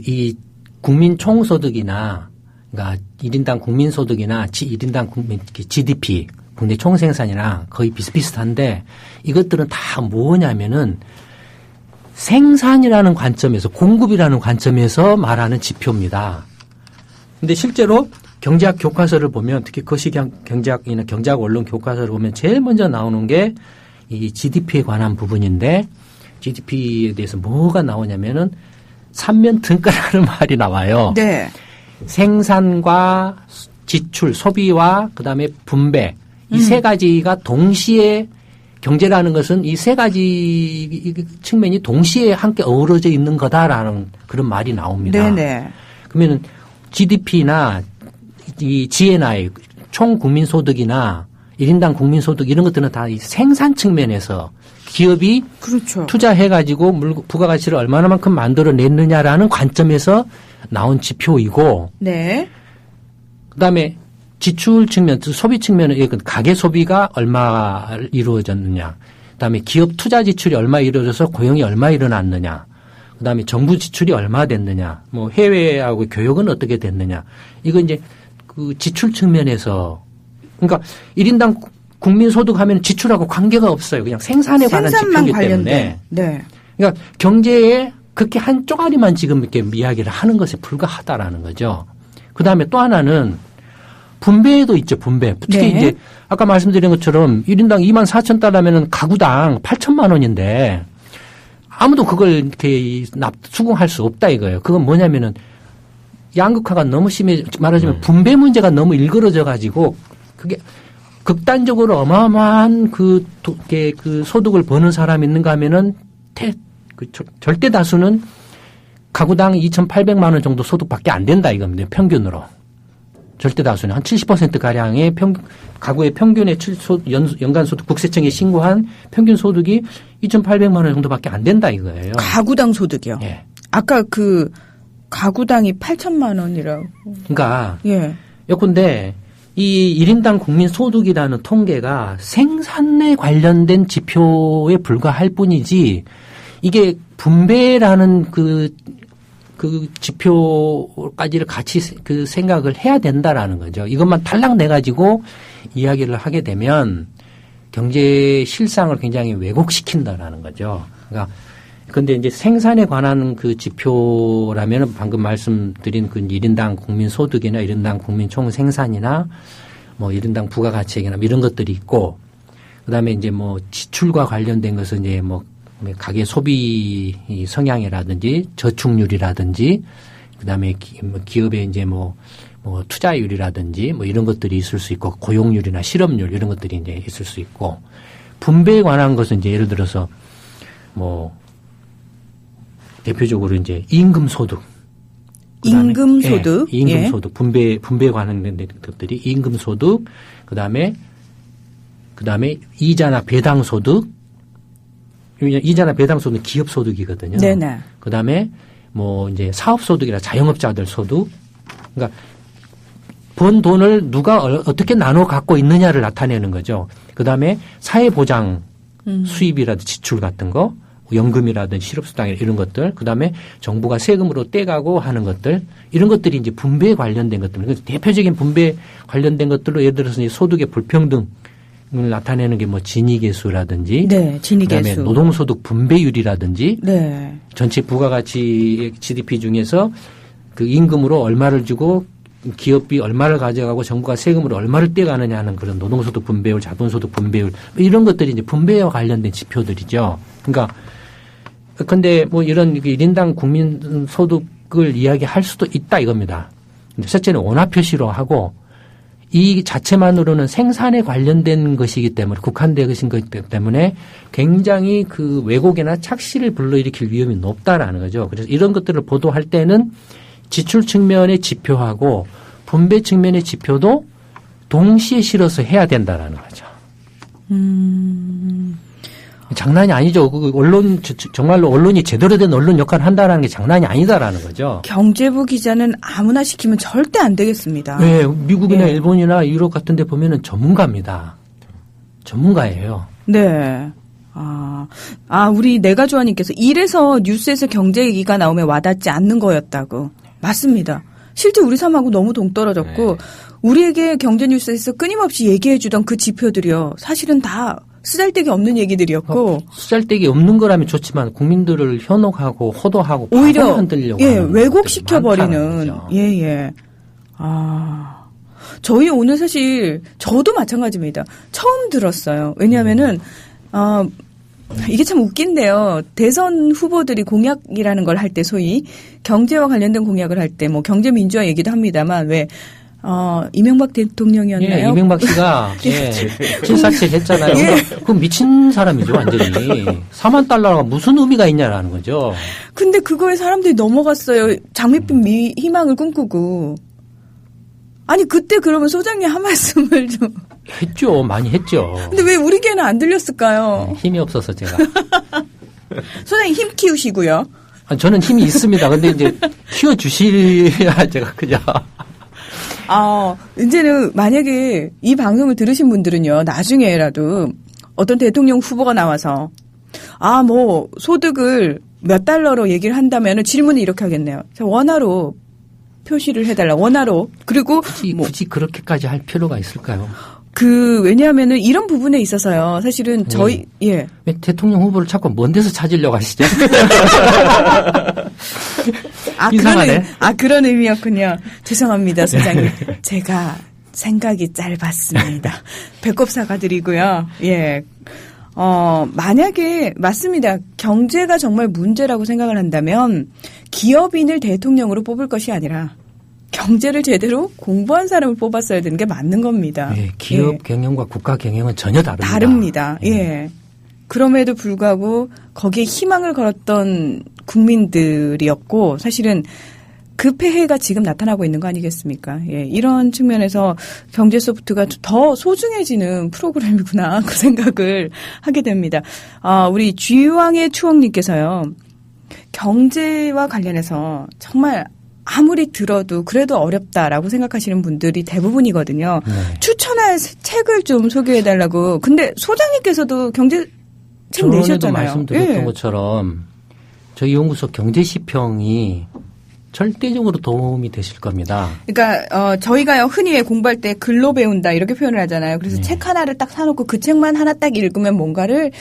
이 국민 총소득이나 그러니까 1인당 국민소득이나 1인당 GDP 국내 총생산이랑 거의 비슷비슷한데, 이것들은 다 뭐냐면은 생산이라는 관점에서, 공급이라는 관점에서 말하는 지표입니다. 근데 실제로 경제학 교과서를 보면, 특히 거시경 경제학이나 경제학 원론 교과서를 보면 제일 먼저 나오는 게 이 GDP에 관한 부분인데, GDP에 대해서 뭐가 나오냐면은 삼면 등가라는 말이 나와요. 네. 생산과 지출, 소비와 그다음에 분배, 이 세 가지가 동시에, 경제라는 것은 이 세 가지 측면이 동시에 함께 어우러져 있는 거다라는 그런 말이 나옵니다. 네네. 그러면 GDP나 이 GNI, 총 국민소득이나 1인당 국민소득 이런 것들은 다 이 생산 측면에서 기업이 그렇죠. 투자해가지고 부가가치를 얼마나만큼 만들어냈느냐라는 관점에서 나온 지표이고, 네. 그다음에 지출 측면, 소비 측면은 가계 소비가 얼마 이루어졌느냐, 그다음에 기업 투자 지출이 얼마 이루어져서 고용이 얼마 일어났느냐, 그다음에 정부 지출이 얼마 됐느냐, 뭐 해외하고 교역은 어떻게 됐느냐, 이거 이제 지출 측면에서, 그러니까 1인당 국민소득 하면 지출하고 관계가 없어요. 그냥 생산에 관한 지표이기 때문에. 네. 그러니까 경제에 그렇게 한 쪼가리만 지금 이렇게 이야기를 하는 것에 불과하다라는 거죠. 그다음에 또 하나는 분배도 있죠, 분배. 특히 네. 이제 아까 말씀드린 것처럼 1인당 24,000달러면은 가구당 8천만 원인데 아무도 그걸 이렇게 수긍할 수 없다 이거예요. 그건 뭐냐면은 양극화가 너무 심해, 말하자면 분배 문제가 너무 일그러져 가지고 그게 극단적으로 어마어마한 그 소득을 버는 사람이 있는가 하면은 절대 다수는 가구당 2,800만 원 정도 소득밖에 안 된다 이겁니다. 평균으로. 절대 다수는 한 70% 가량의 가구의 평균의 연간 소득 국세청에 신고한 평균 소득이 2,800만 원 정도밖에 안 된다 이거예요. 가구당 소득이요. 예. 아까 그 가구당이 8천만 원이라고. 그러니까 예. 예컨대 이 1인당 국민 소득이라는 통계가 생산에 관련된 지표에 불과할 뿐이지 이게 분배라는 그 지표까지를 같이 그 생각을 해야 된다라는 거죠. 이것만 탈락 내가지고 이야기를 하게 되면 경제 실상을 굉장히 왜곡시킨다라는 거죠. 그러니까 근데 이제 생산에 관한 그 지표라면은 방금 말씀드린 그 1인당 국민 소득이나 1인당 국민 총 생산이나 뭐 1인당 부가가치액이나 이런 것들이 있고 그다음에 이제 뭐 지출과 관련된 것은 이제 뭐 가계 소비 성향이라든지 저축률이라든지 그다음에 기업의 이제 뭐 투자율이라든지 뭐 이런 것들이 있을 수 있고 고용률이나 실업률 이런 것들이 이제 있을 수 있고 분배에 관한 것은 이제 예를 들어서 뭐 대표적으로 이제 임금 소득. 임금 소득. 예, 임금 소득. 분배에 관련된 것들이 임금 소득, 그다음에 이자나 배당 소득. 이자나 배당 소득은 기업 소득이거든요. 네네. 그다음에 뭐 이제 사업 소득이나 자영업자들 소득. 그러니까 번 돈을 누가 어떻게 나눠 갖고 있느냐를 나타내는 거죠. 그다음에 사회 보장 수입이라든지 지출 같은 거. 연금이라든지 실업수당 이런 것들, 그다음에 정부가 세금으로 떼가고 하는 것들, 이런 것들이 이제 분배에 관련된 것들. 그래서 대표적인 분배 관련된 것들로 예를 들어서 이제 소득의 불평등을 나타내는 게 뭐 진위계수라든지, 네, 진위계수. 그다음에 노동소득 분배율이라든지, 네, 전체 부가가치 GDP 중에서 그 임금으로 얼마를 주고 기업이 얼마를 가져가고 정부가 세금으로 얼마를 떼가느냐 하는 그런 노동소득 분배율, 자본소득 분배율 이런 것들이 이제 분배와 관련된 지표들이죠. 그러니까 근데 뭐 이런 1인당 국민 소득을 이야기할 수도 있다 이겁니다. 첫째는 원화 표시로 하고 이 자체만으로는 생산에 관련된 것이기 때문에 국한된 것인 것 때문에 굉장히 그 왜곡이나 착시를 불러일으킬 위험이 높다라는 거죠. 그래서 이런 것들을 보도할 때는 지출 측면의 지표하고 분배 측면의 지표도 동시에 실어서 해야 된다라는 거죠. 장난이 아니죠. 정말로 언론이 제대로 된 언론 역할을 한다라는 게 장난이 아니다라는 거죠. 경제부 기자는 아무나 시키면 절대 안 되겠습니다. 네, 미국이나 일본이나 유럽 같은 데 보면은 전문가입니다. 전문가예요. 네. 우리 내가조아님께서 이래서 뉴스에서 경제 얘기가 나오면 와닿지 않는 거였다고. 맞습니다. 실제 우리 삶하고 너무 동떨어졌고 우리에게 경제 뉴스에서 끊임없이 얘기해 주던 그 지표들이요. 사실은 다 쓰잘데기 없는 얘기들이었고 쓰잘데기 없는 거라면 좋지만 국민들을 현혹하고 호도하고 오히려 흔들려고 왜곡시켜 버리는 저희 오늘 사실 저도 마찬가지입니다. 처음 들었어요. 왜냐하면은 이게 참 웃긴데요. 대선 후보들이 공약이라는 걸 할 때 소위 경제와 관련된 공약을 할 때 뭐 경제 민주화 얘기도 합니다만 이명박 대통령이었나요? 예, 이명박 씨가 칠사칠 했잖아요. 그건 미친 사람이죠, 완전히. 4만 달러가 무슨 의미가 있냐라는 거죠. 근데 그거에 사람들이 넘어갔어요. 장밋빛 희망을 꿈꾸고. 아니 그때 그러면 소장님 한 말씀을 좀 했죠, 많이 했죠. 근데 왜 우리 걔는 안 들렸을까요? 힘이 없어서 제가. 소장님 힘 키우시고요. 저는 힘이 있습니다. 근데 이제 키워주셔야 제가 그냥. 이제는 만약에 이 방송을 들으신 분들은요, 나중에라도 어떤 대통령 후보가 나와서, 뭐, 소득을 몇 달러로 얘기를 한다면은 질문을 이렇게 하겠네요. 자, 원화로 표시를 해달라. 원화로. 그리고. 굳이 그렇게까지 할 필요가 있을까요? 왜냐하면은 이런 부분에 있어서요. 사실은 저희, 왜 대통령 후보를 자꾸 먼 데서 찾으려고 하시죠? 이상하네. 그런 의미였군요. 죄송합니다, 소장님. 제가 생각이 짧았습니다. 배꼽 사과드리고요. 예. 만약에, 맞습니다. 경제가 정말 문제라고 생각을 한다면 기업인을 대통령으로 뽑을 것이 아니라 경제를 제대로 공부한 사람을 뽑았어야 되는 게 맞는 겁니다. 예, 기업 경영과 국가 경영은 전혀 다릅니다. 다릅니다. 예. 그럼에도 불구하고 거기에 희망을 걸었던 국민들이었고 사실은 그 폐해가 지금 나타나고 있는 거 아니겠습니까? 예, 이런 측면에서 경제 소프트가 더 소중해지는 프로그램이구나 그 생각을 하게 됩니다. 우리 쥐왕의 추억님께서요. 경제와 관련해서 정말 아무리 들어도 그래도 어렵다라고 생각하시는 분들이 대부분이거든요. 네. 추천할 책을 좀 소개해달라고. 근데 소장님께서도 경제 책 전에도 내셨잖아요. 말씀드렸던 예. 것처럼 저희 연구소 경제시평이 절대적으로 도움이 되실 겁니다. 그러니까 저희가요 흔히 공부할 때 글로 배운다 이렇게 표현을 하잖아요. 그래서 네. 책 하나를 딱 사놓고 그 책만 하나 딱 읽으면 뭔가를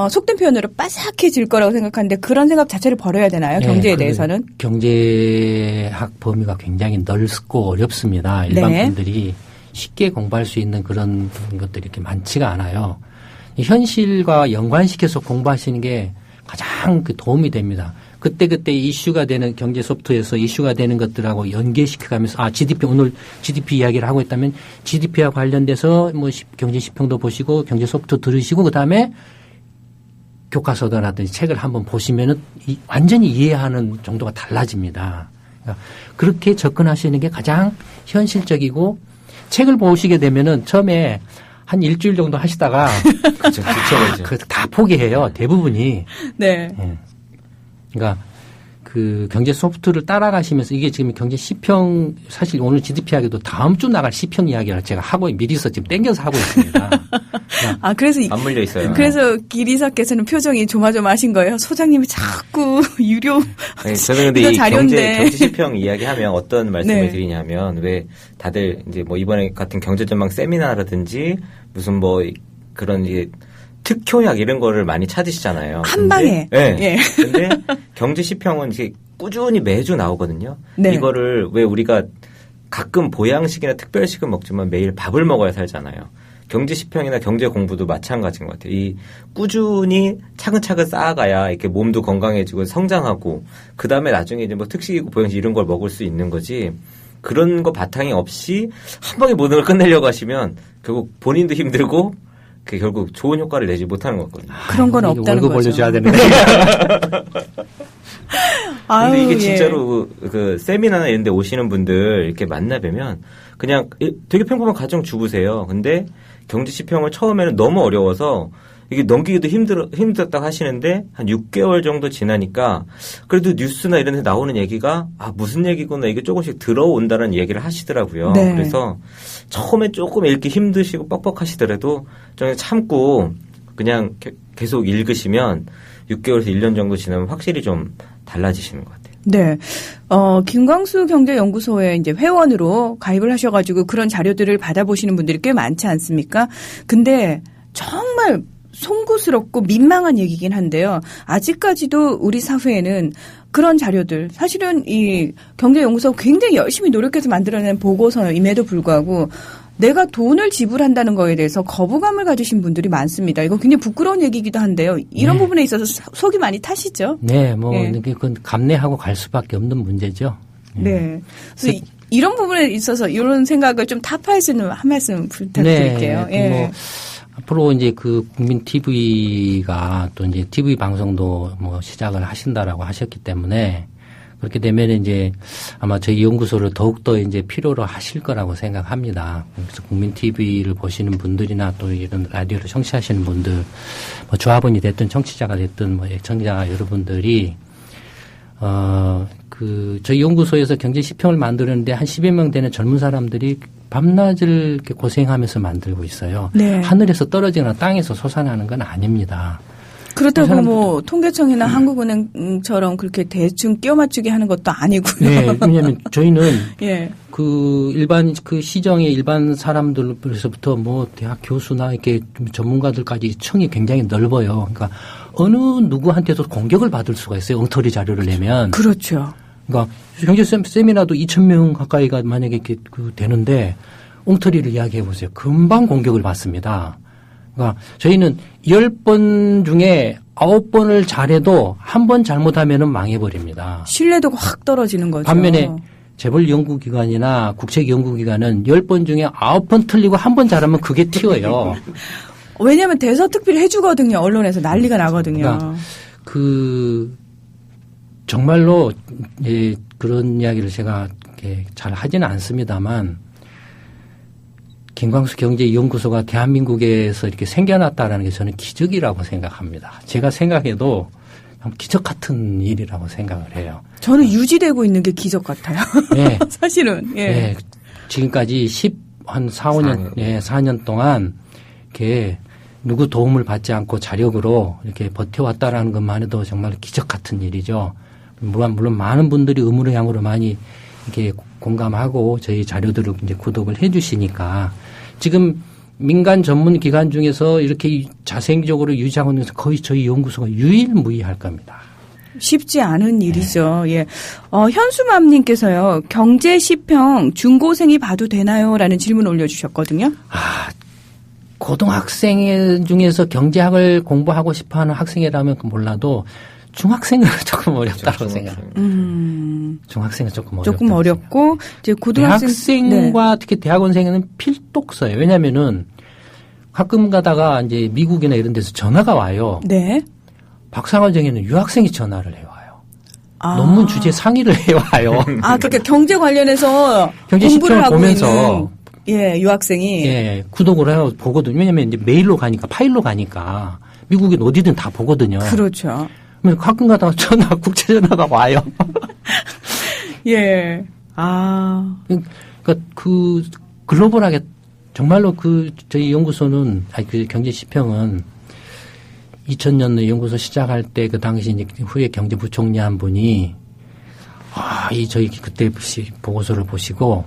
속된 표현으로 빠삭해질 거라고 생각하는데 그런 생각 자체를 버려야 되나요? 경제에 그 대해서는? 경제학 범위가 굉장히 넓고 어렵습니다. 일반 네. 분들이 쉽게 공부할 수 있는 그런 것들이 이렇게 많지가 않아요. 현실과 연관시켜서 공부하시는 게 가장 도움이 됩니다. 그때 이슈가 되는 경제 소프트에서 이슈가 되는 것들하고 연계시켜가면서 GDP 오늘 GDP 이야기를 하고 있다면 GDP와 관련돼서 뭐 경제 시평도 보시고 경제 소프트 들으시고 그다음에 교과서라든지 책을 한번 보시면은 완전히 이해하는 정도가 달라집니다. 그러니까 그렇게 접근하시는 게 가장 현실적이고 책을 보시게 되면은 처음에 한 일주일 정도 하시다가 그렇죠. 다 포기해요. 대부분이. 네. 예. 그러니까 그 경제 소프트를 따라가시면서 이게 지금 경제 시평 사실 오늘 GDP 이야기도 다음 주 나갈 시평 이야기를 제가 하고 미리서 지금 땡겨서 하고 있습니다. 그래서 안 물려 있어요. 그래서 기리사께서는 표정이 조마조마하신 거예요. 소장님이 자꾸 유료 네, 저는 근데 이 자료인데. 경제시평 이야기하면 어떤 말씀을 네. 드리냐면 왜 다들 이제 뭐 이번에 같은 경제전망 세미나라든지 무슨 뭐 그런 이제 특효약 이런 거를 많이 찾으시잖아요. 한 방에. 네. 예. 근데 경제시평은 이게 꾸준히 매주 나오거든요. 네. 이거를 왜 우리가 가끔 보양식이나 특별식은 먹지만 매일 밥을 먹어야 살잖아요. 경제시평이나 경제 공부도 마찬가지인 것 같아요. 이 꾸준히 차근차근 쌓아가야 이렇게 몸도 건강해지고 성장하고 그 다음에 나중에 이제 뭐 특식이고 보양식 이런 걸 먹을 수 있는 거지. 그런 거 바탕이 없이 한 방에 모든 걸 끝내려고 하시면 결국 본인도 힘들고 그 결국 좋은 효과를 내지 못하는 거거든요. 그런 건 없다는 월급 거죠. 올려줘야 되는데. 근데 이게 예. 진짜로 그 세미나나 이런 데 오시는 분들 이렇게 만나뵈면 그냥 되게 평범한 가정 주부세요. 근데 경제시평을 처음에는 너무 어려워서 이게 넘기기도 힘들었다고 하시는데 한 6개월 정도 지나니까 그래도 뉴스나 이런 데 나오는 얘기가 무슨 얘기구나 이게 조금씩 들어온다는 얘기를 하시더라고요. 네. 그래서 처음에 조금 읽기 힘드시고 뻑뻑하시더라도 좀 참고 그냥 계속 읽으시면 6개월에서 1년 정도 지나면 확실히 좀 달라지시는 것 같아요. 네. 김광수 경제연구소에 이제 회원으로 가입을 하셔가지고 그런 자료들을 받아보시는 분들이 꽤 많지 않습니까? 근데 정말 송구스럽고 민망한 얘기긴 한데요. 아직까지도 우리 사회에는 그런 자료들, 사실은 이 경제연구소가 굉장히 열심히 노력해서 만들어낸 보고서임에도 불구하고 내가 돈을 지불한다는 거에 대해서 거부감을 가지신 분들이 많습니다. 이거 굉장히 부끄러운 얘기이기도 한데요. 이런 부분에 있어서 속이 많이 타시죠? 네, 뭐 예. 그건 감내하고 갈 수밖에 없는 문제죠. 네. 그래서 이런 부분에 있어서 이런 생각을 좀 타파해서는 한 말씀 부탁드릴게요. 네, 뭐 앞으로 이제 그 국민 TV가 또 이제 TV 방송도 뭐 시작을 하신다라고 하셨기 때문에 그렇게 되면 이제 아마 저희 연구소를 더욱더 이제 필요로 하실 거라고 생각합니다. 그래서 국민 TV를 보시는 분들이나 또 이런 라디오를 청취하시는 분들, 뭐 조합원이 됐든 청취자가 됐든 뭐 애청자 여러분들이 저희 연구소에서 경제 시평을 만드는데 한 10여 명 되는 젊은 사람들이 밤낮을 이렇게 고생하면서 만들고 있어요. 네. 하늘에서 떨어지거나 땅에서 솟아나는 건 아닙니다. 그렇다고 뭐 통계청이나 한국은행처럼 그렇게 대충 끼워 맞추게 하는 것도 아니고요. 네, 왜냐하면 저희는 예. 그 일반 그 시정의 일반 사람들에서부터 뭐 대학 교수나 이렇게 좀 전문가들까지 층이 굉장히 넓어요. 그러니까 어느 누구한테도 공격을 받을 수가 있어요. 엉터리 자료를 내면. 그렇죠. 그러니까 경제 세미나도 2,000명 가까이가 만약에 이렇게 되는데 엉터리를 이야기해 보세요. 금방 공격을 받습니다. 그러니까 저희는 10번 중에 9번을 잘해도 한 번 잘못하면은 망해버립니다. 신뢰도가 확 떨어지는 거죠. 반면에 재벌 연구기관이나 국책 연구기관은 10번 중에 9번 틀리고 한 번 잘하면 그게 튀어요. 왜냐하면 대서특필 해주거든요. 언론에서 난리가 나거든요. 그러니까 정말로 그런 이야기를 제가 이렇게 잘 하지는 않습니다만 김광수 경제연구소가 대한민국에서 이렇게 생겨났다라는 게 저는 기적이라고 생각합니다. 제가 생각해도 기적 같은 일이라고 생각을 해요. 저는 유지되고 있는 게 기적 같아요. 네. 사실은. 예. 네. 지금까지 4년 동안 이렇게 누구 도움을 받지 않고 자력으로 이렇게 버텨왔다라는 것만 해도 정말 기적 같은 일이죠. 물론 많은 분들이 의무량으로 많이 이렇게 공감하고 저희 자료들을 이제 구독을 해 주시니까 지금 민간 전문 기관 중에서 이렇게 자생적으로 유지하고 있는 거의 저희 연구소가 유일무이할 겁니다. 쉽지 않은 일이죠. 네. 예. 현수맘님께서요, 경제 10평 중고생이 봐도 되나요? 라는 질문 올려주셨거든요. 고등학생 중에서 경제학을 공부하고 싶어 하는 학생이라면 몰라도 중학생은 조금 어렵다고 생각합니다. 중학생은 조금 어렵고, 이제 고등학생. 대학생과 네. 특히 대학원생은 필독서예요. 왜냐면은 가끔 가다가 이제 미국이나 이런 데서 전화가 와요. 네. 박사과정에는 유학생이 전화를 해와요. 논문 주제 상의를 해와요. 그러니까 경제 관련해서 경제 공부를 하고 보면서 있는 유학생이. 예, 구독을 해서 보거든요. 왜냐면 이제 메일로 가니까 파일로 가니까 미국엔 어디든 다 보거든요. 그렇죠. 그래서 가끔 가다가 국제 전화가 와요. 예. 그러니까 그 글로벌하게 정말로 저희 연구소는 그 경제 시평은 2000년에 연구소 시작할 때 그 당시 이제 후에 경제부총리 한 분이 저희 그때 보고서를 보시고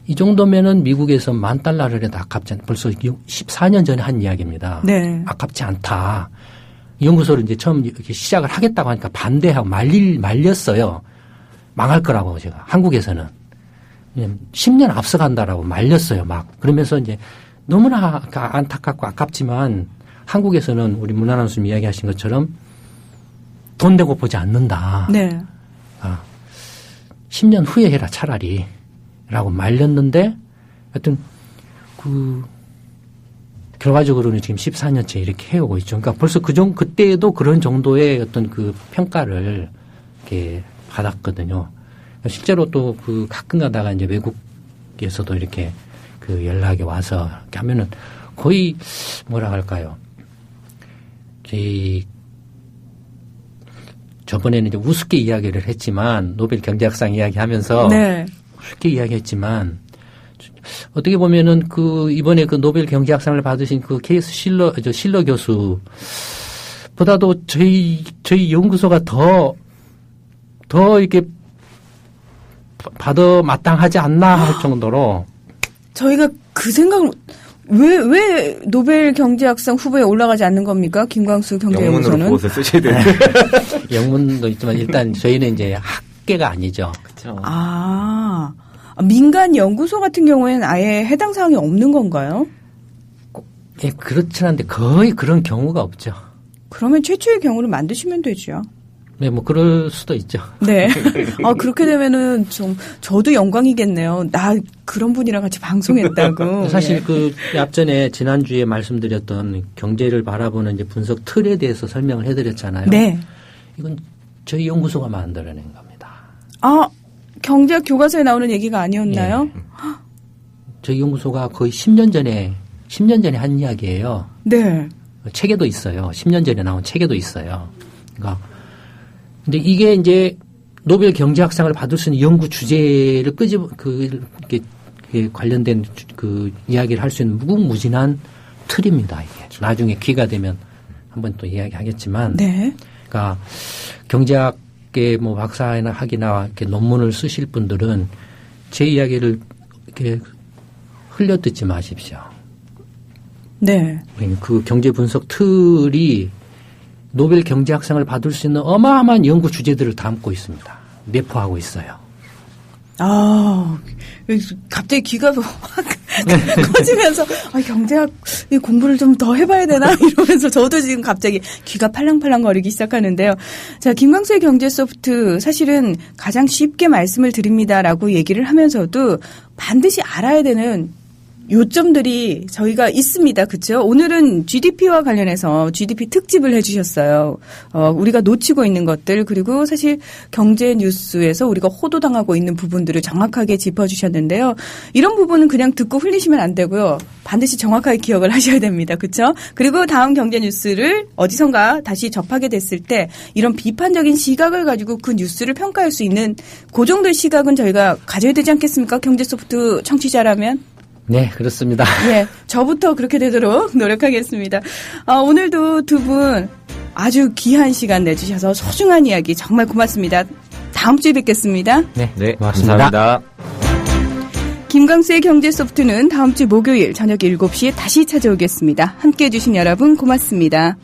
이 정도면은 미국에서 $10,000를 해도 아깝지 않다. 벌써 14년 전에 한 이야기입니다. 네. 아깝지 않다. 연구소를 이제 처음 이렇게 시작을 하겠다고 하니까 반대하고 말렸어요. 망할 거라고 제가 한국에서는 10년 앞서간다라고 말렸어요. 막 그러면서 이제 너무나 안타깝고 아깝지만 한국에서는 우리 문화나 교수님 이야기하신 것처럼 돈 대고 보지 않는다. 네. 10년 후에 해라 차라리 라고 말렸는데 하여튼 결과적으로는 지금 14년째 이렇게 해오고 있죠. 그러니까 벌써 그때도 그런 정도의 어떤 그 평가를 이렇게 받았거든요. 실제로 또 가끔 가다가 이제 외국에서도 이렇게 연락이 와서 이렇게 하면은 거의 뭐라 할까요? 저번에는 이제 우습게 이야기를 했지만 노벨 경제학상 이야기하면서 네. 우습게 이야기했지만 어떻게 보면은 이번에 노벨 경제학상을 받으신 케이스 실러 교수보다도 저희 연구소가 더 이렇게 받아 마땅하지 않나 할 정도로 저희가 그 생각을 왜 노벨 경제학상 후보에 올라가지 않는 겁니까? 김광수 경제연구소는. 영문으로 보고서 쓰셔야 되는데. 영문도 있지만 일단 저희는 이제 학계가 아니죠. 그렇죠. 민간 연구소 같은 경우에는 아예 해당 사항이 없는 건가요? 예, 그렇진 않은데 거의 그런 경우가 없죠. 그러면 최초의 경우를 만드시면 되죠. 네, 그럴 수도 있죠. 네. 그렇게 되면은 저도 영광이겠네요. 나 그런 분이랑 같이 방송했다고. 사실 앞전에 지난주에 말씀드렸던 경제를 바라보는 이제 분석 틀에 대해서 설명을 해드렸잖아요. 네. 이건 저희 연구소가 만들어낸 겁니다. 경제학 교과서에 나오는 얘기가 아니었나요? 네. 저희 연구소가 거의 10년 전에 한 이야기예요. 네. 책에도 있어요. 10년 전에 나온 책에도 있어요. 그러니까 근데 이게 이제 노벨 경제학상을 받을 수 있는 연구 주제를 이렇게 관련된 이야기를 할 수 있는 무궁무진한 틀입니다. 이게 나중에 기회가 되면 한번 또 이야기하겠지만, 네. 그러니까 경제학계 박사나 학위나 이렇게 논문을 쓰실 분들은 제 이야기를 이렇게 흘려 듣지 마십시오. 네. 그 경제 분석 틀이 노벨 경제학상을 받을 수 있는 어마어마한 연구 주제들을 담고 있습니다. 내포하고 있어요. 갑자기 귀가 확 커지면서 경제학 공부를 좀 더 해봐야 되나 이러면서 저도 지금 갑자기 귀가 팔랑팔랑 거리기 시작하는데요. 자, 김광수의 경제소프트 사실은 가장 쉽게 말씀을 드립니다라고 얘기를 하면서도 반드시 알아야 되는 요점들이 저희가 있습니다. 그렇죠? 오늘은 GDP와 관련해서 GDP 특집을 해주셨어요. 우리가 놓치고 있는 것들 그리고 사실 경제 뉴스에서 우리가 호도당하고 있는 부분들을 정확하게 짚어주셨는데요. 이런 부분은 그냥 듣고 흘리시면 안 되고요. 반드시 정확하게 기억을 하셔야 됩니다. 그렇죠? 그리고 다음 경제 뉴스를 어디선가 다시 접하게 됐을 때 이런 비판적인 시각을 가지고 그 뉴스를 평가할 수 있는 그 정도의 시각은 저희가 가져야 되지 않겠습니까? 경제소프트 청취자라면. 네, 그렇습니다. 예, 저부터 그렇게 되도록 노력하겠습니다. 오늘도 두 분 아주 귀한 시간 내주셔서 소중한 이야기 정말 고맙습니다. 다음 주에 뵙겠습니다. 네, 네, 고맙습니다. 감사합니다. 김광수의 경제소프트는 다음 주 목요일 저녁 7시에 다시 찾아오겠습니다. 함께해 주신 여러분 고맙습니다.